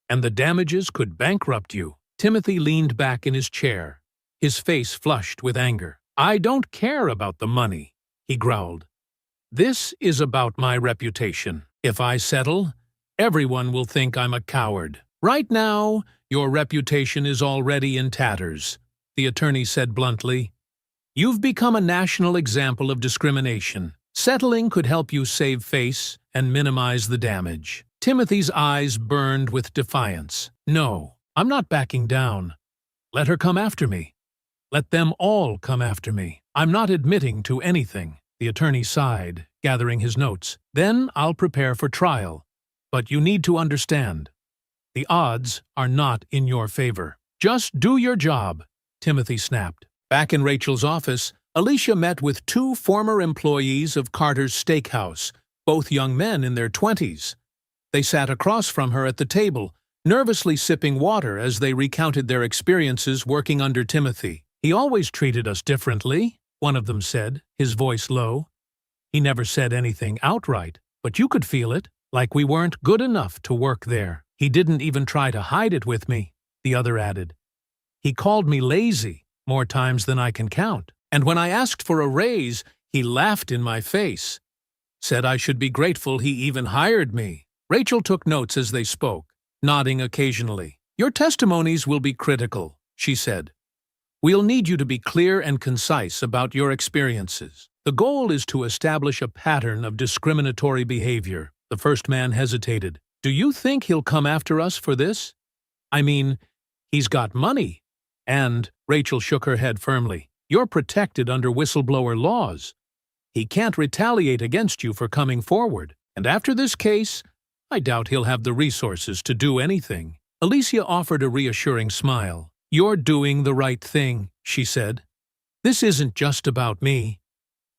and the damages could bankrupt you." Timothy leaned back in his chair, his face flushed with anger. "I don't care about the money," he growled. "This is about my reputation. If I settle, everyone will think I'm a coward. Right now, your reputation is already in tatters," the attorney said bluntly. "You've become a national example of discrimination. Settling could help you save face and minimize the damage." Timothy's eyes burned with defiance. "No, I'm not backing down. Let her come after me. Let them all come after me. I'm not admitting to anything." The attorney sighed, gathering his notes. "Then I'll prepare for trial. But you need to understand, the odds are not in your favor." "Just do your job," Timothy snapped. Back in Rachel's office, Alicia met with two former employees of Carter's Steakhouse, both young men in their 20s. They sat across from her at the table, nervously sipping water as they recounted their experiences working under Timothy. "He always treated us differently," one of them said, his voice low. "He never said anything outright, but you could feel it, like we weren't good enough to work there. He didn't even try to hide it with me," the other added. "He called me lazy more times than I can count. And when I asked for a raise, he laughed in my face. Said I should be grateful he even hired me." Rachel took notes as they spoke, nodding occasionally. "Your testimonies will be critical," she said. "We'll need you to be clear and concise about your experiences. The goal is to establish a pattern of discriminatory behavior." The first man hesitated. "Do you think he'll come after us for this? I mean, he's got money." And Rachel shook her head firmly. "You're protected under whistleblower laws. He can't retaliate against you for coming forward. And after this case, I doubt he'll have the resources to do anything." Alicia offered a reassuring smile. "You're doing the right thing," she said. "This isn't just about me.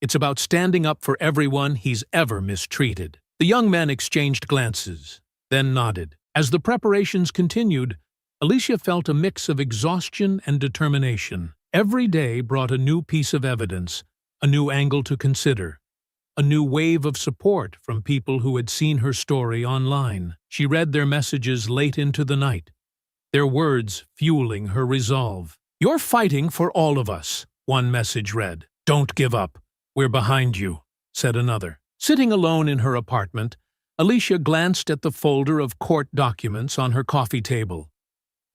It's about standing up for everyone he's ever mistreated." The young men exchanged glances, then nodded. As the preparations continued, Alicia felt a mix of exhaustion and determination. Every day brought a new piece of evidence, a new angle to consider, a new wave of support from people who had seen her story online. She read their messages late into the night, their words fueling her resolve. "You're fighting for all of us," one message read. "Don't give up. We're behind you," said another. Sitting alone in her apartment, Alicia glanced at the folder of court documents on her coffee table.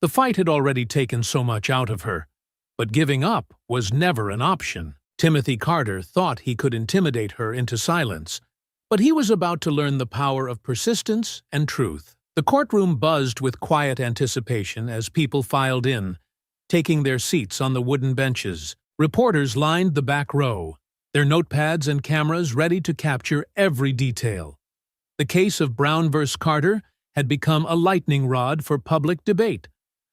The fight had already taken so much out of her, but giving up was never an option. Timothy Carter thought he could intimidate her into silence, but he was about to learn the power of persistence and truth. The courtroom buzzed with quiet anticipation as people filed in, taking their seats on the wooden benches. Reporters lined the back row, their notepads and cameras ready to capture every detail. The case of Brown v. Carter had become a lightning rod for public debate,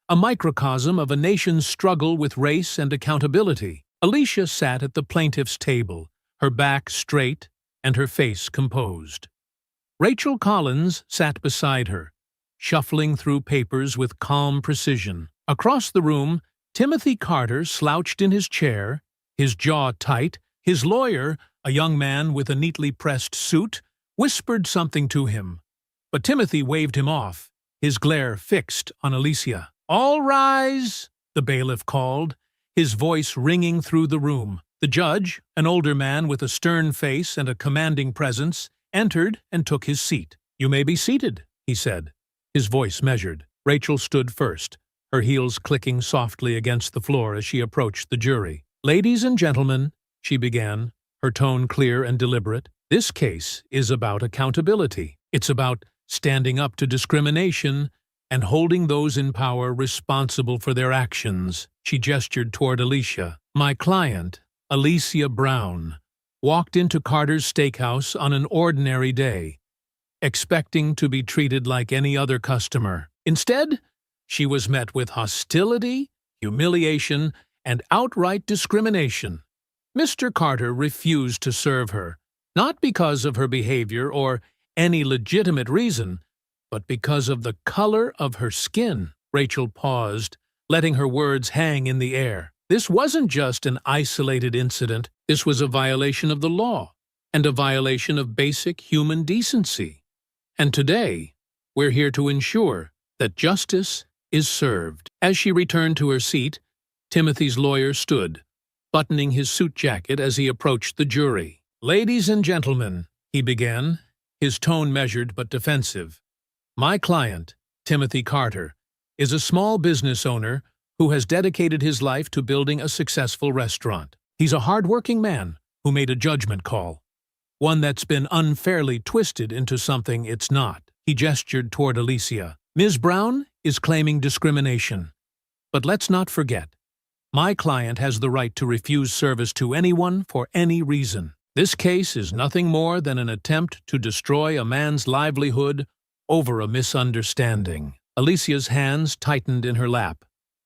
a microcosm of a nation's struggle with race and accountability. Alicia sat at the plaintiff's table, her back straight and her face composed. Rachel Collins sat beside her, shuffling through papers with calm precision. Across the room, Timothy Carter slouched in his chair, his jaw tight. His lawyer, a young man with a neatly pressed suit, whispered something to him, but Timothy waved him off, his glare fixed on Alicia. "All rise," the bailiff called, his voice ringing through the room. The judge, an older man with a stern face and a commanding presence, entered and took his seat. "You may be seated," he said, his voice measured. Rachel stood first, her heels clicking softly against the floor as she approached the jury. "Ladies and gentlemen," she began, her tone clear and deliberate, "this case is about accountability. It's about standing up to discrimination and holding those in power responsible for their actions." She gestured toward Alicia. "My client, Alicia Brown, walked into Carter's Steakhouse on an ordinary day, expecting to be treated like any other customer. Instead, she was met with hostility, humiliation, and outright discrimination. Mr. Carter refused to serve her, not because of her behavior or any legitimate reason, but because of the color of her skin." Rachel paused, letting her words hang in the air. This wasn't just an isolated incident. This was a violation of the law, and a violation of basic human decency. And today, we're here to ensure that justice is served. As she returned to her seat, Timothy's lawyer stood, buttoning his suit jacket as he approached the jury. "Ladies and gentlemen," he began, his tone measured but defensive. "My client, Timothy Carter, is a small business owner who has dedicated his life to building a successful restaurant. He's a hard-working man who made a judgment call, one that's been unfairly twisted into something it's not." He gestured toward Alicia. "Ms. Brown is claiming discrimination. But let's not forget, my client has the right to refuse service to anyone for any reason. This case is nothing more than an attempt to destroy a man's livelihood over a misunderstanding." Alicia's hands tightened in her lap,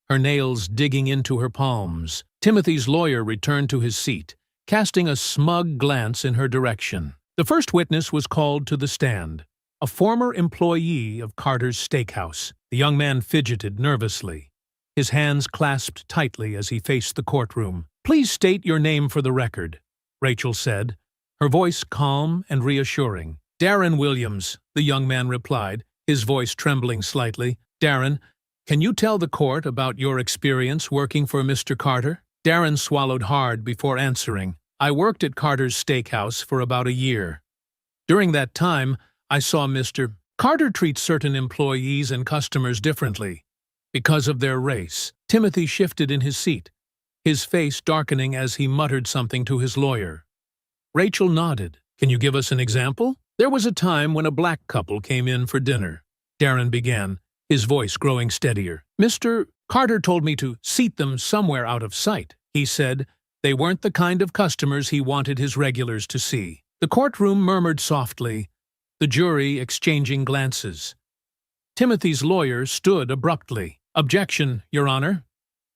her nails digging into her palms. Timothy's lawyer returned to his seat, casting a smug glance in her direction. The first witness was called to the stand, a former employee of Carter's Steakhouse. The young man fidgeted nervously, his hands clasped tightly as he faced the courtroom. "Please state your name for the record," Rachel said, her voice calm and reassuring. "Darren Williams," the young man replied, his voice trembling slightly. "Darren, can you tell the court about your experience working for Mr. Carter?" Darren swallowed hard before answering. "I worked at Carter's Steakhouse for about a year. During that time, I saw Mr. Carter treat certain employees and customers differently because of their race." Timothy shifted in his seat, his face darkening as he muttered something to his lawyer. Rachel nodded. "Can you give us an example?" "There was a time when a black couple came in for dinner," Darren began, his voice growing steadier. "Mr. Carter told me to seat them somewhere out of sight. He said they weren't the kind of customers he wanted his regulars to see." The courtroom murmured softly, the jury exchanging glances. Timothy's lawyer stood abruptly. "Objection, Your Honor.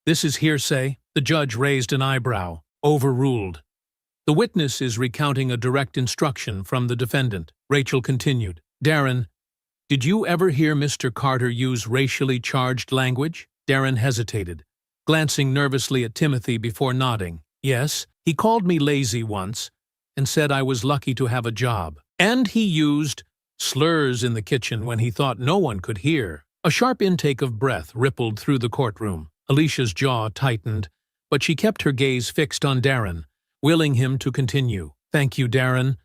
This is hearsay." The judge raised an eyebrow. "Overruled. The witness is recounting a direct instruction from the defendant." Rachel continued. "Darren, did you ever hear Mr. Carter use racially charged language?" Darren hesitated, glancing nervously at Timothy before nodding. "Yes, he called me lazy once and said I was lucky to have a job. And he used slurs in the kitchen when he thought no one could hear." A sharp intake of breath rippled through the courtroom. Alicia's jaw tightened, but she kept her gaze fixed on Darren, willing him to continue. "Thank you, Darren,"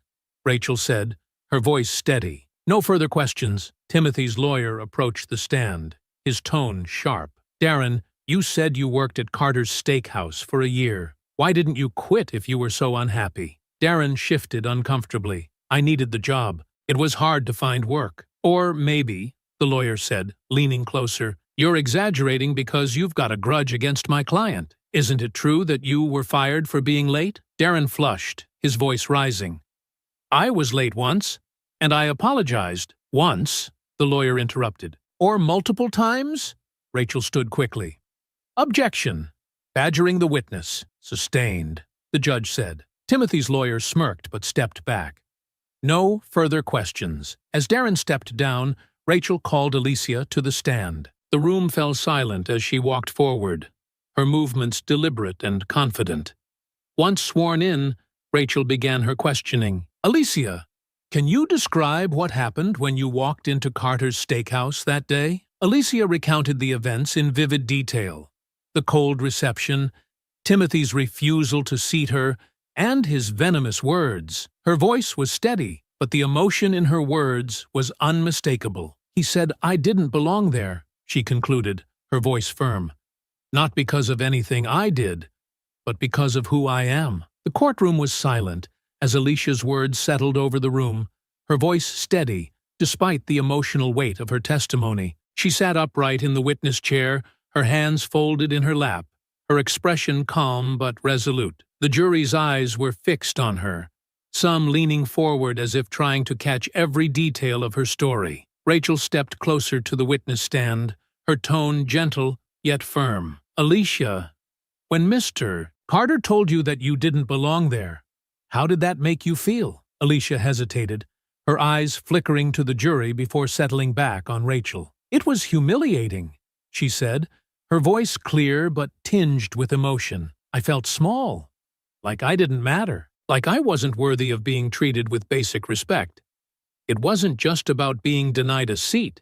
Rachel said, her voice steady. "No further questions." Timothy's lawyer approached the stand, his tone sharp. "Darren, you said you worked at Carter's Steakhouse for a year. Why didn't you quit if you were so unhappy?" Darren shifted uncomfortably. "I needed the job. It was hard to find work." "Or maybe," the lawyer said, leaning closer, "you're exaggerating because you've got a grudge against my client. Isn't it true that you were fired for being late?" Darren flushed, his voice rising. "I was late once, and I apologized." "Once?" the lawyer interrupted. "Or multiple times?" Rachel stood quickly. "Objection. Badgering the witness." "Sustained," the judge said. Timothy's lawyer smirked but stepped back. No further questions. As Darren stepped down, Rachel called Alicia to the stand. The room fell silent as she walked forward, her movements deliberate and confident. Once sworn in, Rachel began her questioning. "Alicia, can you describe what happened when you walked into Carter's Steakhouse that day?" Alicia recounted the events in vivid detail. The cold reception, Timothy's refusal to seat her, and his venomous words. Her voice was steady, but the emotion in her words was unmistakable. "He said I didn't belong there," she concluded, her voice firm. "Not because of anything I did, but because of who I am." The courtroom was silent as Alicia's words settled over the room, her voice steady, despite the emotional weight of her testimony. She sat upright in the witness chair, her hands folded in her lap, her expression calm but resolute. The jury's eyes were fixed on her, some leaning forward as if trying to catch every detail of her story. Rachel stepped closer to the witness stand, her tone gentle yet firm. "Alicia, when Mr. Carter told you that you didn't belong there, how did that make you feel?" Alicia hesitated, her eyes flickering to the jury before settling back on Rachel. "It was humiliating," she said, her voice clear but tinged with emotion. "I felt small, like I didn't matter, like I wasn't worthy of being treated with basic respect. It wasn't just about being denied a seat.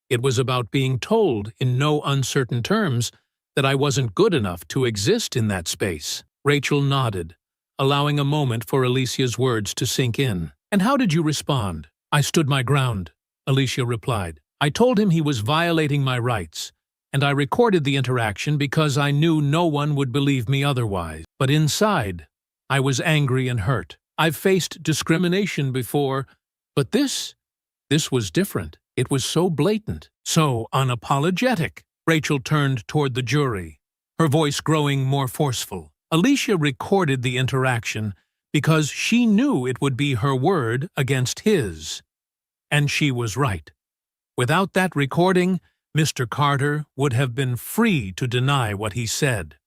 It was about being told in no uncertain terms that I wasn't good enough to exist in that space. Rachel nodded, allowing a moment for Alicia's words to sink in. "And how did you respond?" "I stood my ground," Alicia replied. "I told him he was violating my rights, and I recorded the interaction because I knew no one would believe me otherwise. But inside, I was angry and hurt. I've faced discrimination before, but this was different. It was so blatant, so unapologetic." Rachel turned toward the jury, her voice growing more forceful. Alicia recorded the interaction because she knew it would be her word against his. And she was right. Without that recording, Mr. Carter would have been free to deny what he said,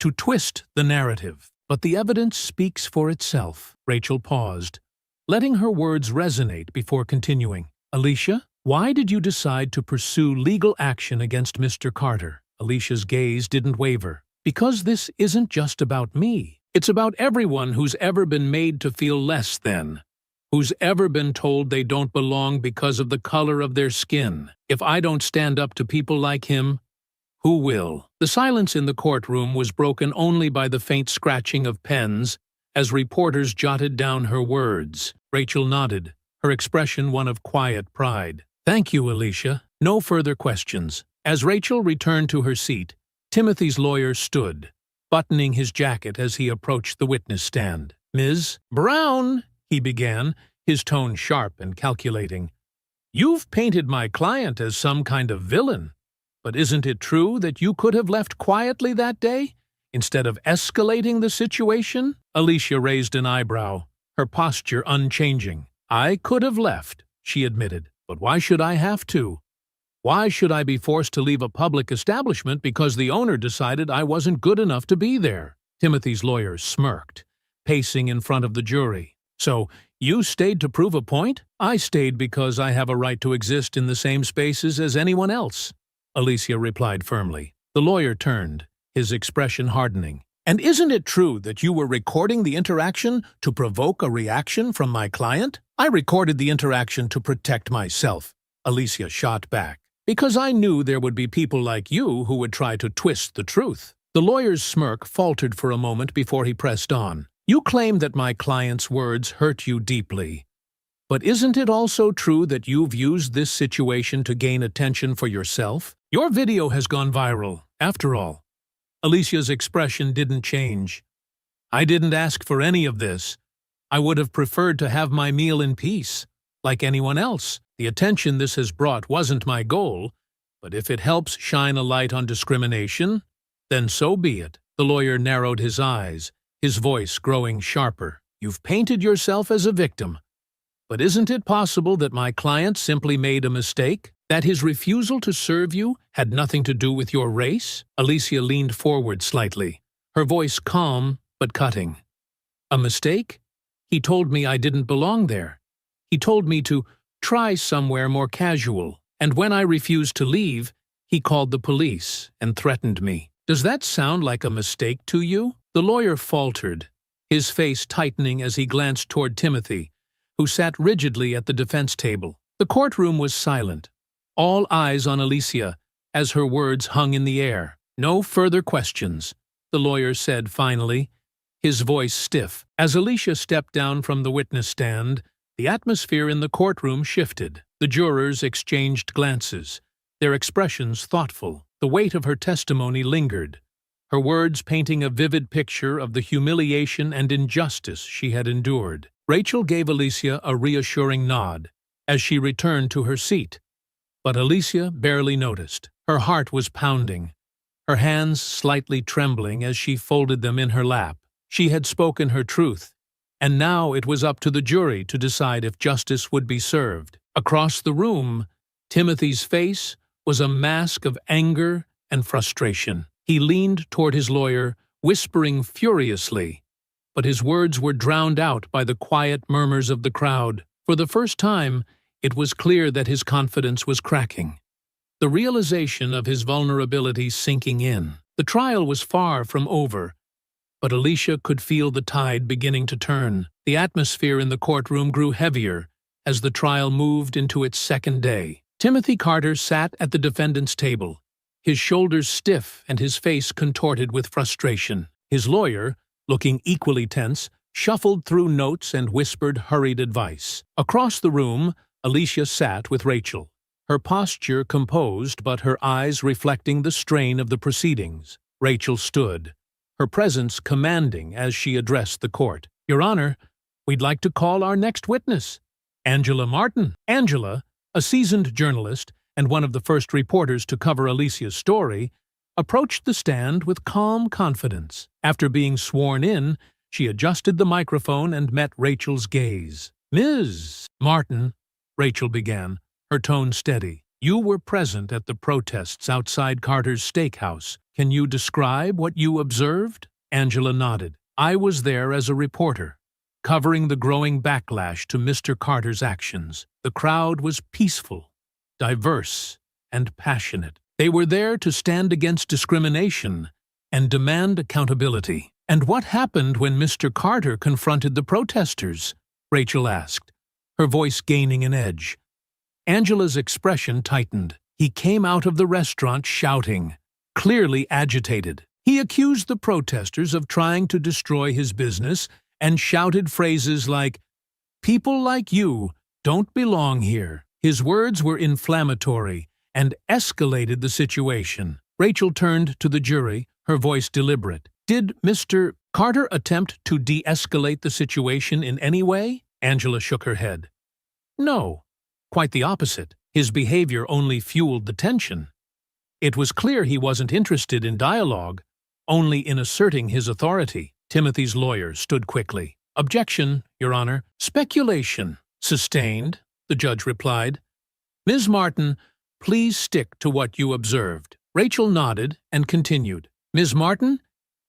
to twist the narrative. But the evidence speaks for itself. Rachel paused, letting her words resonate before continuing. "Alicia, why did you decide to pursue legal action against Mr. Carter?" Alicia's gaze didn't waver. "Because this isn't just about me. It's about everyone who's ever been made to feel less than, who's ever been told they don't belong because of the color of their skin. If I don't stand up to people like him, who will?" The silence in the courtroom was broken only by the faint scratching of pens as reporters jotted down her words. Rachel nodded, her expression one of quiet pride. "Thank you, Alicia. No further questions." As Rachel returned to her seat, Timothy's lawyer stood, buttoning his jacket as he approached the witness stand. "Ms. Brown," he began, his tone sharp and calculating, "you've painted my client as some kind of villain. But isn't it true that you could have left quietly that day, instead of escalating the situation?" Alicia raised an eyebrow, her posture unchanging. "I could have left," she admitted. "But why should I have to? Why should I be forced to leave a public establishment because the owner decided I wasn't good enough to be there?" Timothy's lawyer smirked, pacing in front of the jury. "So, you stayed to prove a point?" "I stayed because I have a right to exist in the same spaces as anyone else," Alicia replied firmly. The lawyer turned, his expression hardening. "And isn't it true that you were recording the interaction to provoke a reaction from my client?" "I recorded the interaction to protect myself," Alicia shot back, "because I knew there would be people like you who would try to twist the truth." The lawyer's smirk faltered for a moment before he pressed on. "You claim that my client's words hurt you deeply. But isn't it also true that you've used this situation to gain attention for yourself? Your video has gone viral, after all." Alicia's expression didn't change. "I didn't ask for any of this. I would have preferred to have my meal in peace, like anyone else. The attention this has brought wasn't my goal, but if it helps shine a light on discrimination, then so be it." The lawyer narrowed his eyes, his voice growing sharper. "You've painted yourself as a victim. But isn't it possible that my client simply made a mistake? That his refusal to serve you had nothing to do with your race?" Alicia leaned forward slightly, her voice calm but cutting. "A mistake? He told me I didn't belong there. He told me to try somewhere more casual. And when I refused to leave, he called the police and threatened me. Does that sound like a mistake to you?" The lawyer faltered, his face tightening as he glanced toward Timothy, who sat rigidly at the defense table. The courtroom was silent, all eyes on Alicia as her words hung in the air. "No further questions," the lawyer said finally, his voice stiff. As Alicia stepped down from the witness stand, the atmosphere in the courtroom shifted. The jurors exchanged glances, their expressions thoughtful. The weight of her testimony lingered, her words painting a vivid picture of the humiliation and injustice she had endured. Rachel gave Alicia a reassuring nod as she returned to her seat, but Alicia barely noticed. Her heart was pounding, her hands slightly trembling as she folded them in her lap. She had spoken her truth, and now it was up to the jury to decide if justice would be served. Across the room, Timothy's face was a mask of anger and frustration. He leaned toward his lawyer, whispering furiously, but his words were drowned out by the quiet murmurs of the crowd. For the first time, it was clear that his confidence was cracking, the realization of his vulnerability sinking in. The trial was far from over, but Alicia could feel the tide beginning to turn. The atmosphere in the courtroom grew heavier as the trial moved into its second day. Timothy Carter sat at the defendant's table, his shoulders stiff and his face contorted with frustration. His lawyer, looking equally tense, shuffled through notes and whispered hurried advice. Across the room, Alicia sat with Rachel, her posture composed but her eyes reflecting the strain of the proceedings. Rachel stood, her presence commanding as she addressed the court. "Your Honor, we'd like to call our next witness, Angela Martin." Angela, a seasoned journalist and one of the first reporters to cover Alicia's story, approached the stand with calm confidence. After being sworn in, she adjusted the microphone and met Rachel's gaze. "Ms. Martin," Rachel began, her tone steady, "you were present at the protests outside Carter's steakhouse. Can you describe what you observed?" Angela nodded. "I was there as a reporter, covering the growing backlash to Mr. Carter's actions. The crowd was peaceful, diverse, and passionate. They were there to stand against discrimination and demand accountability." "And what happened when Mr. Carter confronted the protesters?" Rachel asked, her voice gaining an edge. Angela's expression tightened. "He came out of the restaurant shouting, clearly agitated. He accused the protesters of trying to destroy his business and shouted phrases like, 'People like you don't belong here.' His words were inflammatory and escalated the situation." Rachel turned to the jury, her voice deliberate. "Did Mr. Carter attempt to de-escalate the situation in any way?" Angela shook her head. "No, quite the opposite. His behavior only fueled the tension. It was clear he wasn't interested in dialogue, only in asserting his authority." Timothy's lawyer stood quickly. "Objection, Your Honor. Speculation." "Sustained," the judge replied. "Ms. Martin, please stick to what you observed." Rachel nodded and continued. "Ms. Martin,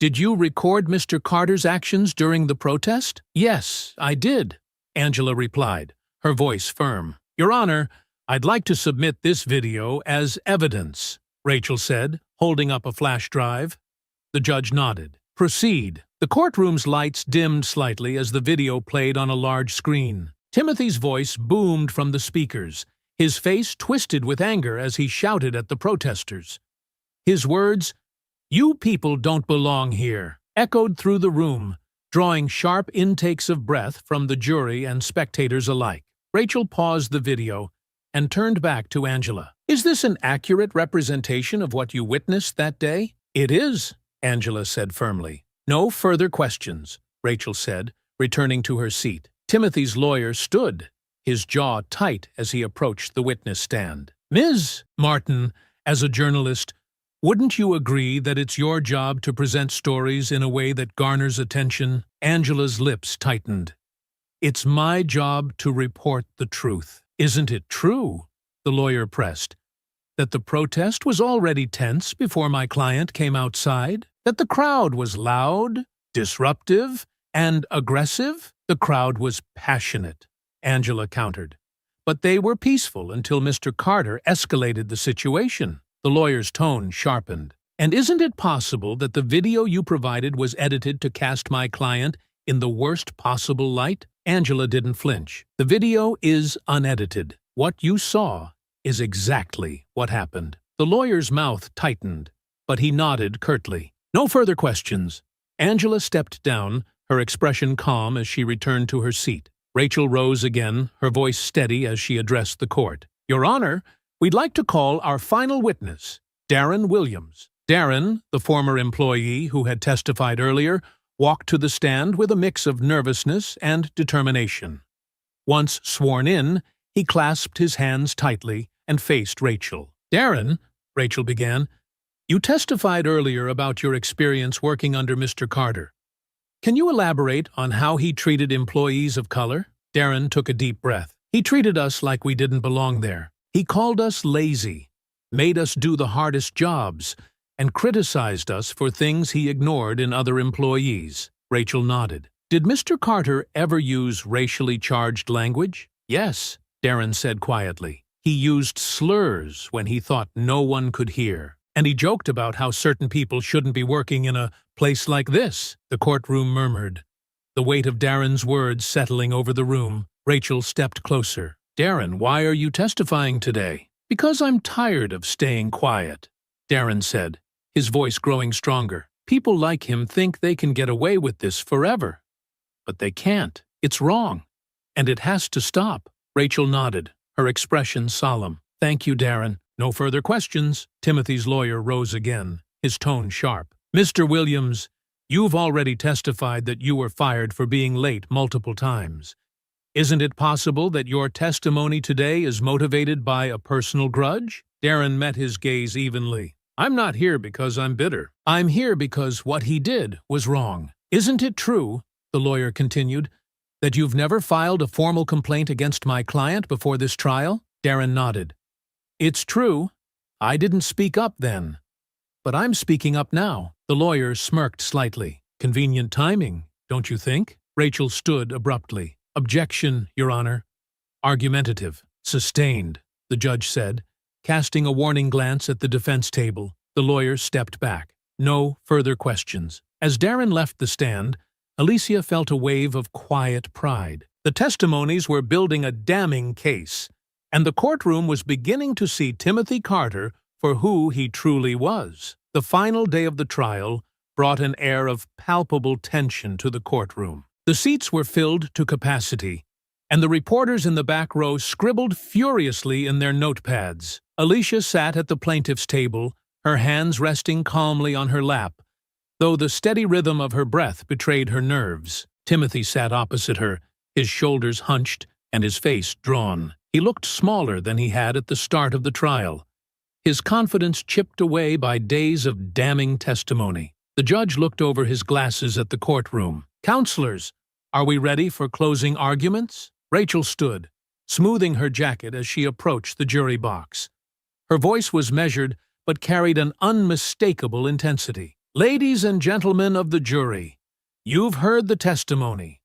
did you record Mr. Carter's actions during the protest?" "Yes, I did," Angela replied, her voice firm. "Your Honor, I'd like to submit this video as evidence," Rachel said, holding up a flash drive. The judge nodded. "Proceed." The courtroom's lights dimmed slightly as the video played on a large screen. Timothy's voice boomed from the speakers, his face twisted with anger as he shouted at the protesters. His words, "You people don't belong here," echoed through the room, drawing sharp intakes of breath from the jury and spectators alike. Rachel paused the video and turned back to Angela. "Is this an accurate representation of what you witnessed that day?" "It is," Angela said firmly. "No further questions," Rachel said, returning to her seat. Timothy's lawyer stood, his jaw tight as he approached the witness stand. "Ms. Martin, as a journalist, wouldn't you agree that it's your job to present stories in a way that garners attention?" Angela's lips tightened. "It's my job to report the truth." "Isn't it true," the lawyer pressed, "that the protest was already tense before my client came outside? That the crowd was loud, disruptive, and aggressive?" "The crowd was passionate," Angela countered. "But they were peaceful until Mr. Carter escalated the situation." The lawyer's tone sharpened. "And isn't it possible that the video you provided was edited to cast my client in the worst possible light?" Angela didn't flinch. "The video is unedited. What you saw is exactly what happened." The lawyer's mouth tightened, but he nodded curtly. "No further questions." Angela stepped down, her expression calm as she returned to her seat. Rachel rose again, her voice steady as she addressed the court. "Your Honor, we'd like to call our final witness, Darren Williams." Darren, the former employee who had testified earlier, walked to the stand with a mix of nervousness and determination. Once sworn in, he clasped his hands tightly and faced Rachel. "Darren," Rachel began, "you testified earlier about your experience working under Mr. Carter. Can you elaborate on how he treated employees of color?" Darren took a deep breath. "He treated us like we didn't belong there. He called us lazy, made us do the hardest jobs, and criticized us for things he ignored in other employees." Rachel nodded. "Did Mr. Carter ever use racially charged language?" "Yes," Darren said quietly. "He used slurs when he thought no one could hear. And he joked about how certain people shouldn't be working in a place like this." The courtroom murmured, the weight of Darren's words settling over the room. Rachel stepped closer. "Darren, why are you testifying today?" Because I'm tired of staying quiet, Darren said, his voice growing stronger. People like him think they can get away with this forever. But they can't. It's wrong. And it has to stop. Rachel nodded, her expression solemn. Thank you, Darren. No further questions. Timothy's lawyer rose again, his tone sharp. Mr. Williams, you've already testified that you were fired for being late multiple times. Isn't it possible that your testimony today is motivated by a personal grudge? Darren met his gaze evenly. I'm not here because I'm bitter. I'm here because what he did was wrong. Isn't it true, the lawyer continued, that you've never filed a formal complaint against my client before this trial? Darren nodded. It's true. I didn't speak up then. But I'm speaking up now. The lawyer smirked slightly. Convenient timing, don't you think? Rachel stood abruptly. Objection, Your Honor. Argumentative. Sustained, the judge said, casting a warning glance at the defense table. The lawyer stepped back. No further questions. As Darren left the stand, Alicia felt a wave of quiet pride. The testimonies were building a damning case, and the courtroom was beginning to see Timothy Carter for who he truly was. The final day of the trial brought an air of palpable tension to the courtroom. The seats were filled to capacity, and the reporters in the back row scribbled furiously in their notepads. Alicia sat at the plaintiff's table, her hands resting calmly on her lap, though the steady rhythm of her breath betrayed her nerves. Timothy sat opposite her, his shoulders hunched and his face drawn. He looked smaller than he had at the start of the trial, his confidence chipped away by days of damning testimony. The judge looked over his glasses at the courtroom. Counselors, are we ready for closing arguments? Rachel stood, smoothing her jacket as she approached the jury box. Her voice was measured but carried an unmistakable intensity. Ladies and gentlemen of the jury, you've heard the testimony.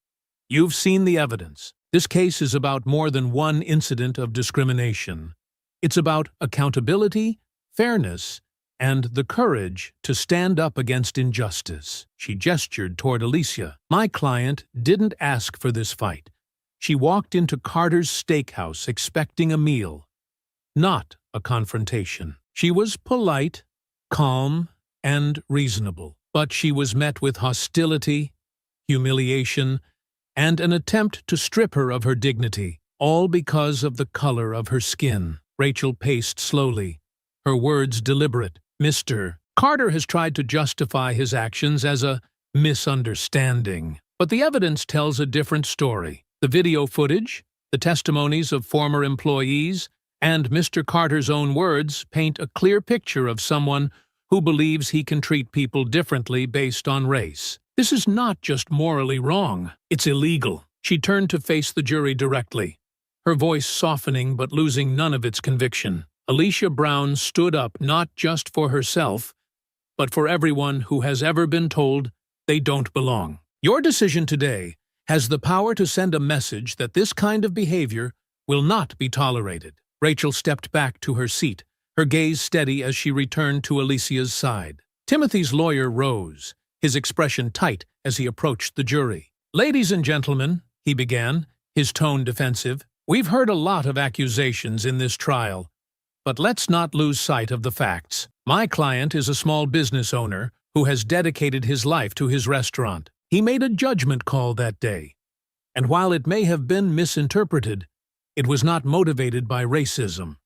You've seen the evidence. This case is about more than one incident of discrimination. It's about accountability, fairness, and the courage to stand up against injustice. She gestured toward Alicia. My client didn't ask for this fight. She walked into Carter's steakhouse expecting a meal, not a confrontation. She was polite, calm, and reasonable, but she was met with hostility, humiliation, and an attempt to strip her of her dignity, all because of the color of her skin. Rachel paced slowly, her words deliberate. Mr. Carter has tried to justify his actions as a misunderstanding, but the evidence tells a different story. The video footage, the testimonies of former employees, and Mr. Carter's own words paint a clear picture of someone who believes he can treat people differently based on race. This is not just morally wrong, it's illegal. She turned to face the jury directly, her voice softening but losing none of its conviction. Alicia Brown stood up not just for herself, but for everyone who has ever been told they don't belong. Your decision today has the power to send a message that this kind of behavior will not be tolerated. Rachel stepped back to her seat, her gaze steady as she returned to Alicia's side. Timothy's lawyer rose, his expression tight as he approached the jury. Ladies and gentlemen, he began, his tone defensive, we've heard a lot of accusations in this trial, but let's not lose sight of the facts. My client is a small business owner who has dedicated his life to his restaurant. He made a judgment call that day, and while it may have been misinterpreted, it was not motivated by racism.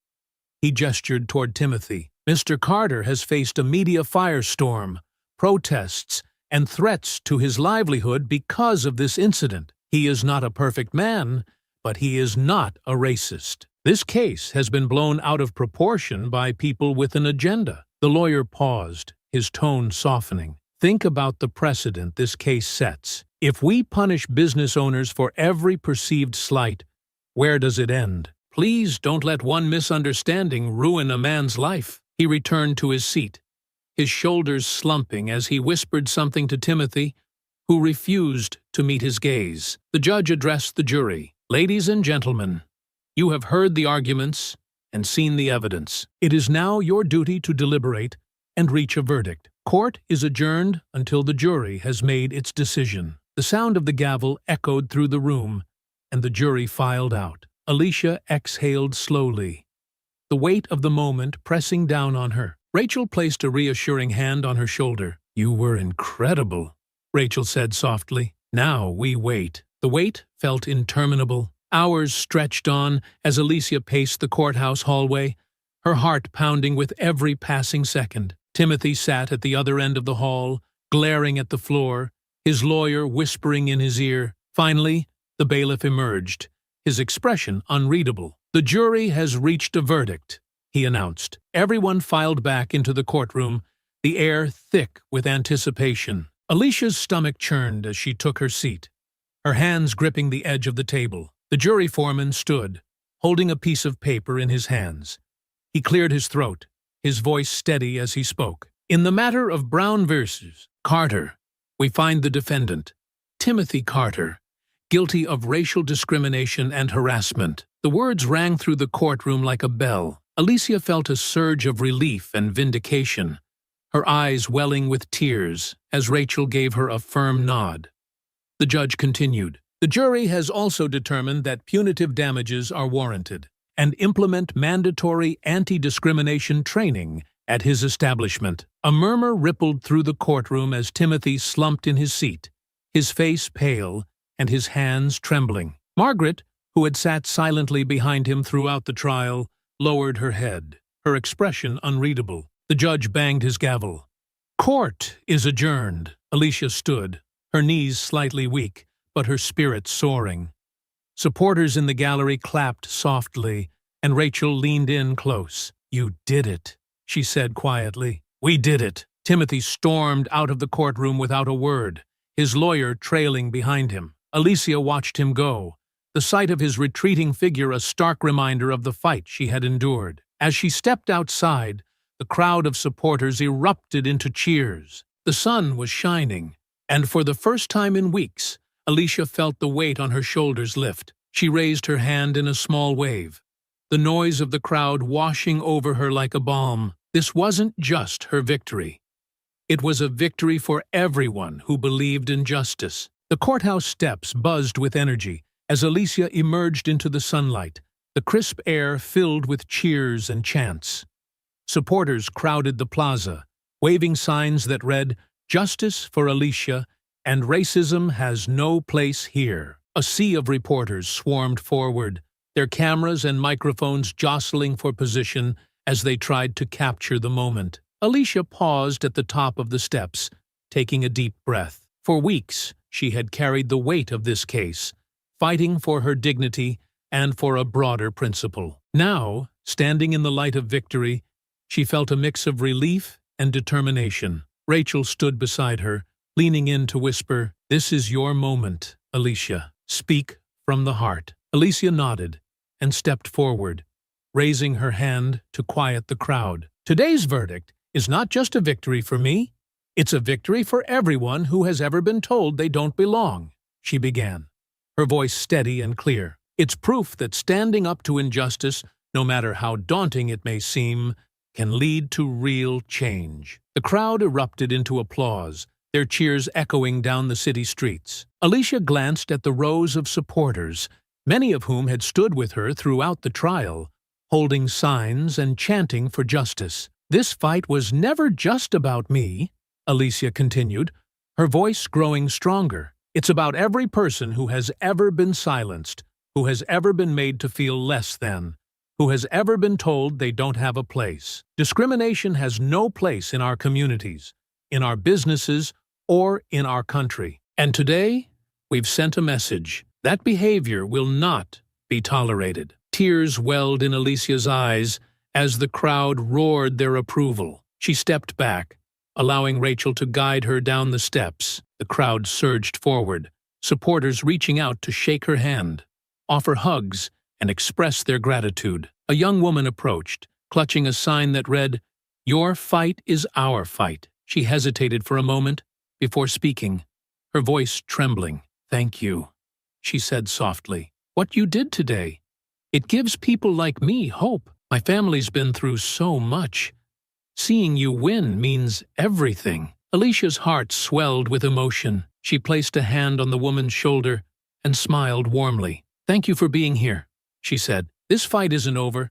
He gestured toward Timothy. Mr. Carter has faced a media firestorm, protests, and threats to his livelihood because of this incident. He is not a perfect man, but he is not a racist. This case has been blown out of proportion by people with an agenda. The lawyer paused, his tone softening. Think about the precedent this case sets. If we punish business owners for every perceived slight, where does it end? Please don't let one misunderstanding ruin a man's life. He returned to his seat, his shoulders slumping as he whispered something to Timothy, who refused to meet his gaze. The judge addressed the jury. Ladies and gentlemen, you have heard the arguments and seen the evidence. It is now your duty to deliberate and reach a verdict. Court is adjourned until the jury has made its decision. The sound of the gavel echoed through the room, and the jury filed out. Alicia exhaled slowly, the weight of the moment pressing down on her. Rachel placed a reassuring hand on her shoulder. "You were incredible," Rachel said softly. "Now we wait." The wait felt interminable. Hours stretched on as Alicia paced the courthouse hallway, her heart pounding with every passing second. Timothy sat at the other end of the hall, glaring at the floor, his lawyer whispering in his ear. Finally, the bailiff emerged, his expression unreadable. "The jury has reached a verdict," he announced. Everyone filed back into the courtroom, the air thick with anticipation. Alicia's stomach churned as she took her seat, her hands gripping the edge of the table. The jury foreman stood, holding a piece of paper in his hands. He cleared his throat, his voice steady as he spoke. "In the matter of Brown versus Carter, we find the defendant, Timothy Carter, guilty of racial discrimination and harassment." The words rang through the courtroom like a bell. Alicia felt a surge of relief and vindication, her eyes welling with tears as Rachel gave her a firm nod. The judge continued, "The jury has also determined that punitive damages are warranted and implement mandatory anti-discrimination training at his establishment." A murmur rippled through the courtroom as Timothy slumped in his seat, his face pale and his hands trembling. Margaret, who had sat silently behind him throughout the trial, lowered her head, her expression unreadable. The judge banged his gavel. "Court is adjourned." Alicia stood, her knees slightly weak, but her spirit soaring. Supporters in the gallery clapped softly, and Rachel leaned in close. "You did it," she said quietly. "We did it." Timothy stormed out of the courtroom without a word, his lawyer trailing behind him. Alicia watched him go, the sight of his retreating figure a stark reminder of the fight she had endured. As she stepped outside, the crowd of supporters erupted into cheers. The sun was shining, and for the first time in weeks, Alicia felt the weight on her shoulders lift. She raised her hand in a small wave, the noise of the crowd washing over her like a balm. This wasn't just her victory. It was a victory for everyone who believed in justice. The courthouse steps buzzed with energy as Alicia emerged into the sunlight, the crisp air filled with cheers and chants. Supporters crowded the plaza, waving signs that read, "Justice for Alicia," and "Racism has no place here." A sea of reporters swarmed forward, their cameras and microphones jostling for position as they tried to capture the moment. Alicia paused at the top of the steps, taking a deep breath. For weeks, she had carried the weight of this case, fighting for her dignity and for a broader principle. Now, standing in the light of victory, she felt a mix of relief and determination. Rachel stood beside her, leaning in to whisper, "This is your moment, Alicia. Speak from the heart." Alicia nodded and stepped forward, raising her hand to quiet the crowd. "Today's verdict is not just a victory for me. It's a victory for everyone who has ever been told they don't belong," she began, her voice steady and clear. "It's proof that standing up to injustice, no matter how daunting it may seem, can lead to real change." The crowd erupted into applause, their cheers echoing down the city streets. Alicia glanced at the rows of supporters, many of whom had stood with her throughout the trial, holding signs and chanting for justice. "This fight was never just about me," Alicia continued, her voice growing stronger. "It's about every person who has ever been silenced, who has ever been made to feel less than, who has ever been told they don't have a place. Discrimination has no place in our communities, in our businesses, or in our country. And today, we've sent a message. That behavior will not be tolerated." Tears welled in Alicia's eyes as the crowd roared their approval. She stepped back, allowing Rachel to guide her down the steps. The crowd surged forward, supporters reaching out to shake her hand, offer hugs, and express their gratitude. A young woman approached, clutching a sign that read, "Your fight is our fight." She hesitated for a moment before speaking, her voice trembling. "Thank you," she said softly. "What you did today, it gives people like me hope. My family's been through so much. Seeing you win means everything." Alicia's heart swelled with emotion. She placed a hand on the woman's shoulder and smiled warmly. "Thank you for being here," she said. "This fight isn't over,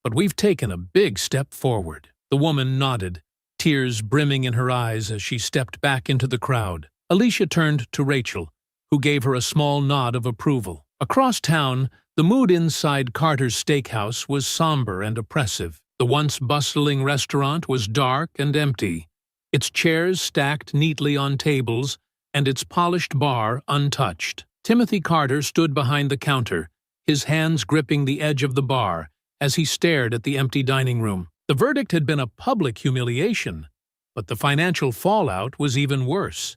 but we've taken a big step forward." The woman nodded, tears brimming in her eyes as she stepped back into the crowd. Alicia turned to Rachel, who gave her a small nod of approval. Across town, the mood inside Carter's Steakhouse was somber and oppressive. The once bustling restaurant was dark and empty, its chairs stacked neatly on tables and its polished bar untouched. Timothy Carter stood behind the counter, his hands gripping the edge of the bar as he stared at the empty dining room. The verdict had been a public humiliation, but the financial fallout was even worse.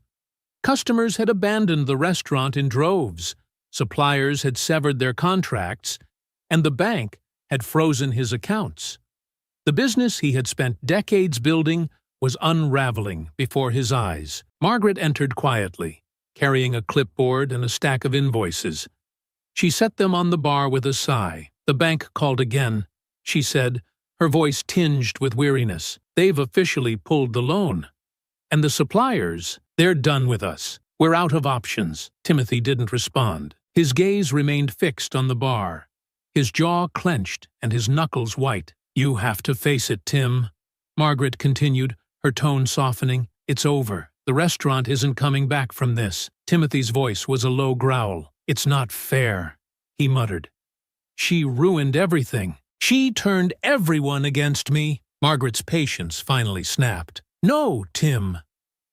Customers had abandoned the restaurant in droves, suppliers had severed their contracts, and the bank had frozen his accounts. The business he had spent decades building was unraveling before his eyes. Margaret entered quietly, carrying a clipboard and a stack of invoices. She set them on the bar with a sigh. "The bank called again," she said, her voice tinged with weariness. "They've officially pulled the loan. And the suppliers, they're done with us. We're out of options." Timothy didn't respond. His gaze remained fixed on the bar, his jaw clenched and his knuckles white. "You have to face it, Tim," Margaret continued, her tone softening. "It's over. The restaurant isn't coming back from this." Timothy's voice was a low growl. "It's not fair," he muttered. "She ruined everything. She turned everyone against me." Margaret's patience finally snapped. "No, Tim.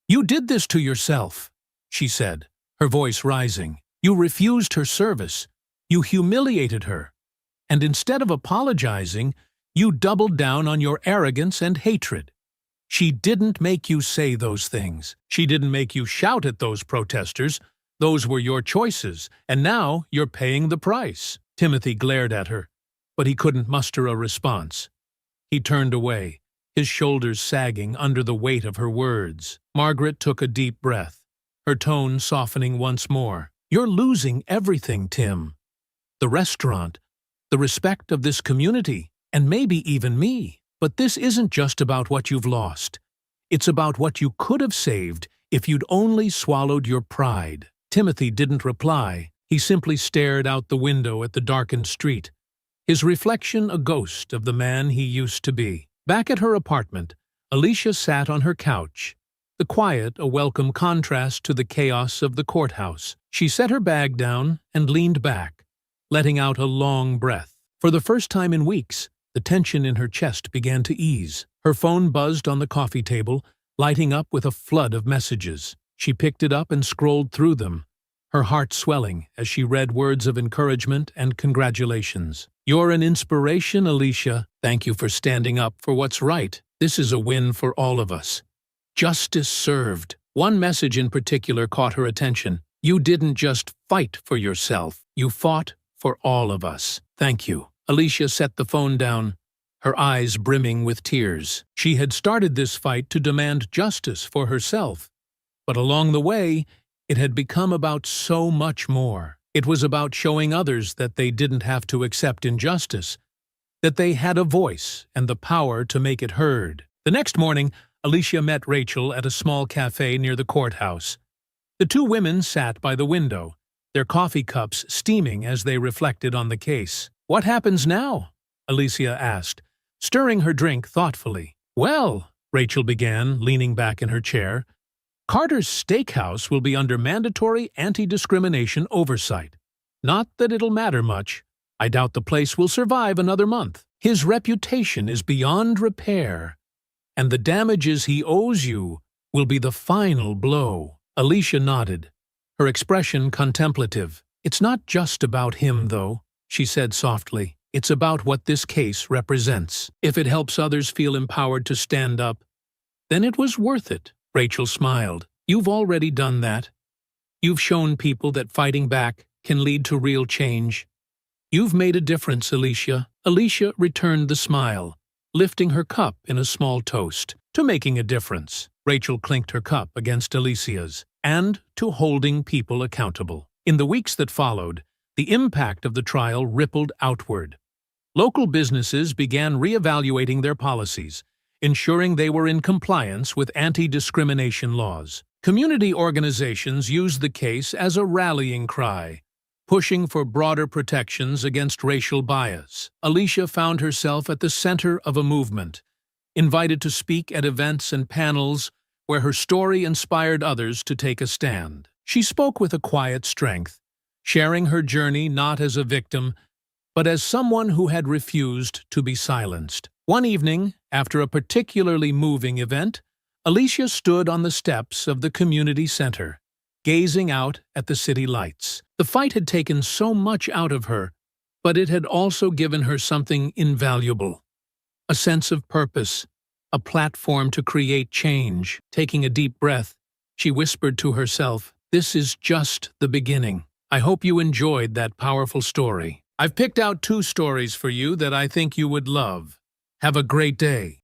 You did this to yourself," she said, her voice rising. "You refused her service. You humiliated her. And instead of apologizing, you doubled down on your arrogance and hatred. She didn't make you say those things. She didn't make you shout at those protesters. Those were your choices, and now you're paying the price." Timothy glared at her, but he couldn't muster a response. He turned away, his shoulders sagging under the weight of her words. Margaret took a deep breath, her tone softening once more. "You're losing everything, Tim. The restaurant, the respect of this community, and maybe even me. But this isn't just about what you've lost. It's about what you could have saved if you'd only swallowed your pride." Timothy didn't reply. He simply stared out the window at the darkened street, his reflection a ghost of the man he used to be. Back at her apartment, Alicia sat on her couch, the quiet a welcome contrast to the chaos of the courthouse. She set her bag down and leaned back, letting out a long breath. For the first time in weeks, the tension in her chest began to ease. Her phone buzzed on the coffee table, lighting up with a flood of messages. She picked it up and scrolled through them, her heart swelling as she read words of encouragement and congratulations. "You're an inspiration, Alicia. Thank you for standing up for what's right. This is a win for all of us. Justice served." One message in particular caught her attention. "You didn't just fight for yourself. You fought for all of us. Thank you." Alicia set the phone down, her eyes brimming with tears. She had started this fight to demand justice for herself, but along the way, it had become about so much more. It was about showing others that they didn't have to accept injustice, that they had a voice and the power to make it heard. The next morning, Alicia met Rachel at a small cafe near the courthouse. The two women sat by the window, their coffee cups steaming as they reflected on the case. "What happens now?" Alicia asked, stirring her drink thoughtfully. "Well," Rachel began, leaning back in her chair, "Carter's Steakhouse will be under mandatory anti-discrimination oversight. Not that it'll matter much. I doubt the place will survive another month. His reputation is beyond repair, and the damages he owes you will be the final blow." Alicia nodded, her expression contemplative. "It's not just about him, though," she said softly. "It's about what this case represents. If it helps others feel empowered to stand up, then it was worth it." Rachel smiled. "You've already done that. You've shown people that fighting back can lead to real change. You've made a difference, Alicia." Alicia returned the smile, lifting her cup in a small toast. "To making a difference." Rachel clinked her cup against Alicia's. "And to holding people accountable." In the weeks that followed, the impact of the trial rippled outward. Local businesses began reevaluating their policies, ensuring they were in compliance with anti-discrimination laws. Community organizations used the case as a rallying cry, pushing for broader protections against racial bias. Alicia found herself at the center of a movement, invited to speak at events and panels where her story inspired others to take a stand. She spoke with a quiet strength, sharing her journey not as a victim, but as someone who had refused to be silenced. One evening, after a particularly moving event, Alicia stood on the steps of the community center, gazing out at the city lights. The fight had taken so much out of her, but it had also given her something invaluable: a sense of purpose, a platform to create change. Taking a deep breath, she whispered to herself, "This is just the beginning." I hope you enjoyed that powerful story. I've picked out 2 stories for you that I think you would love. Have a great day.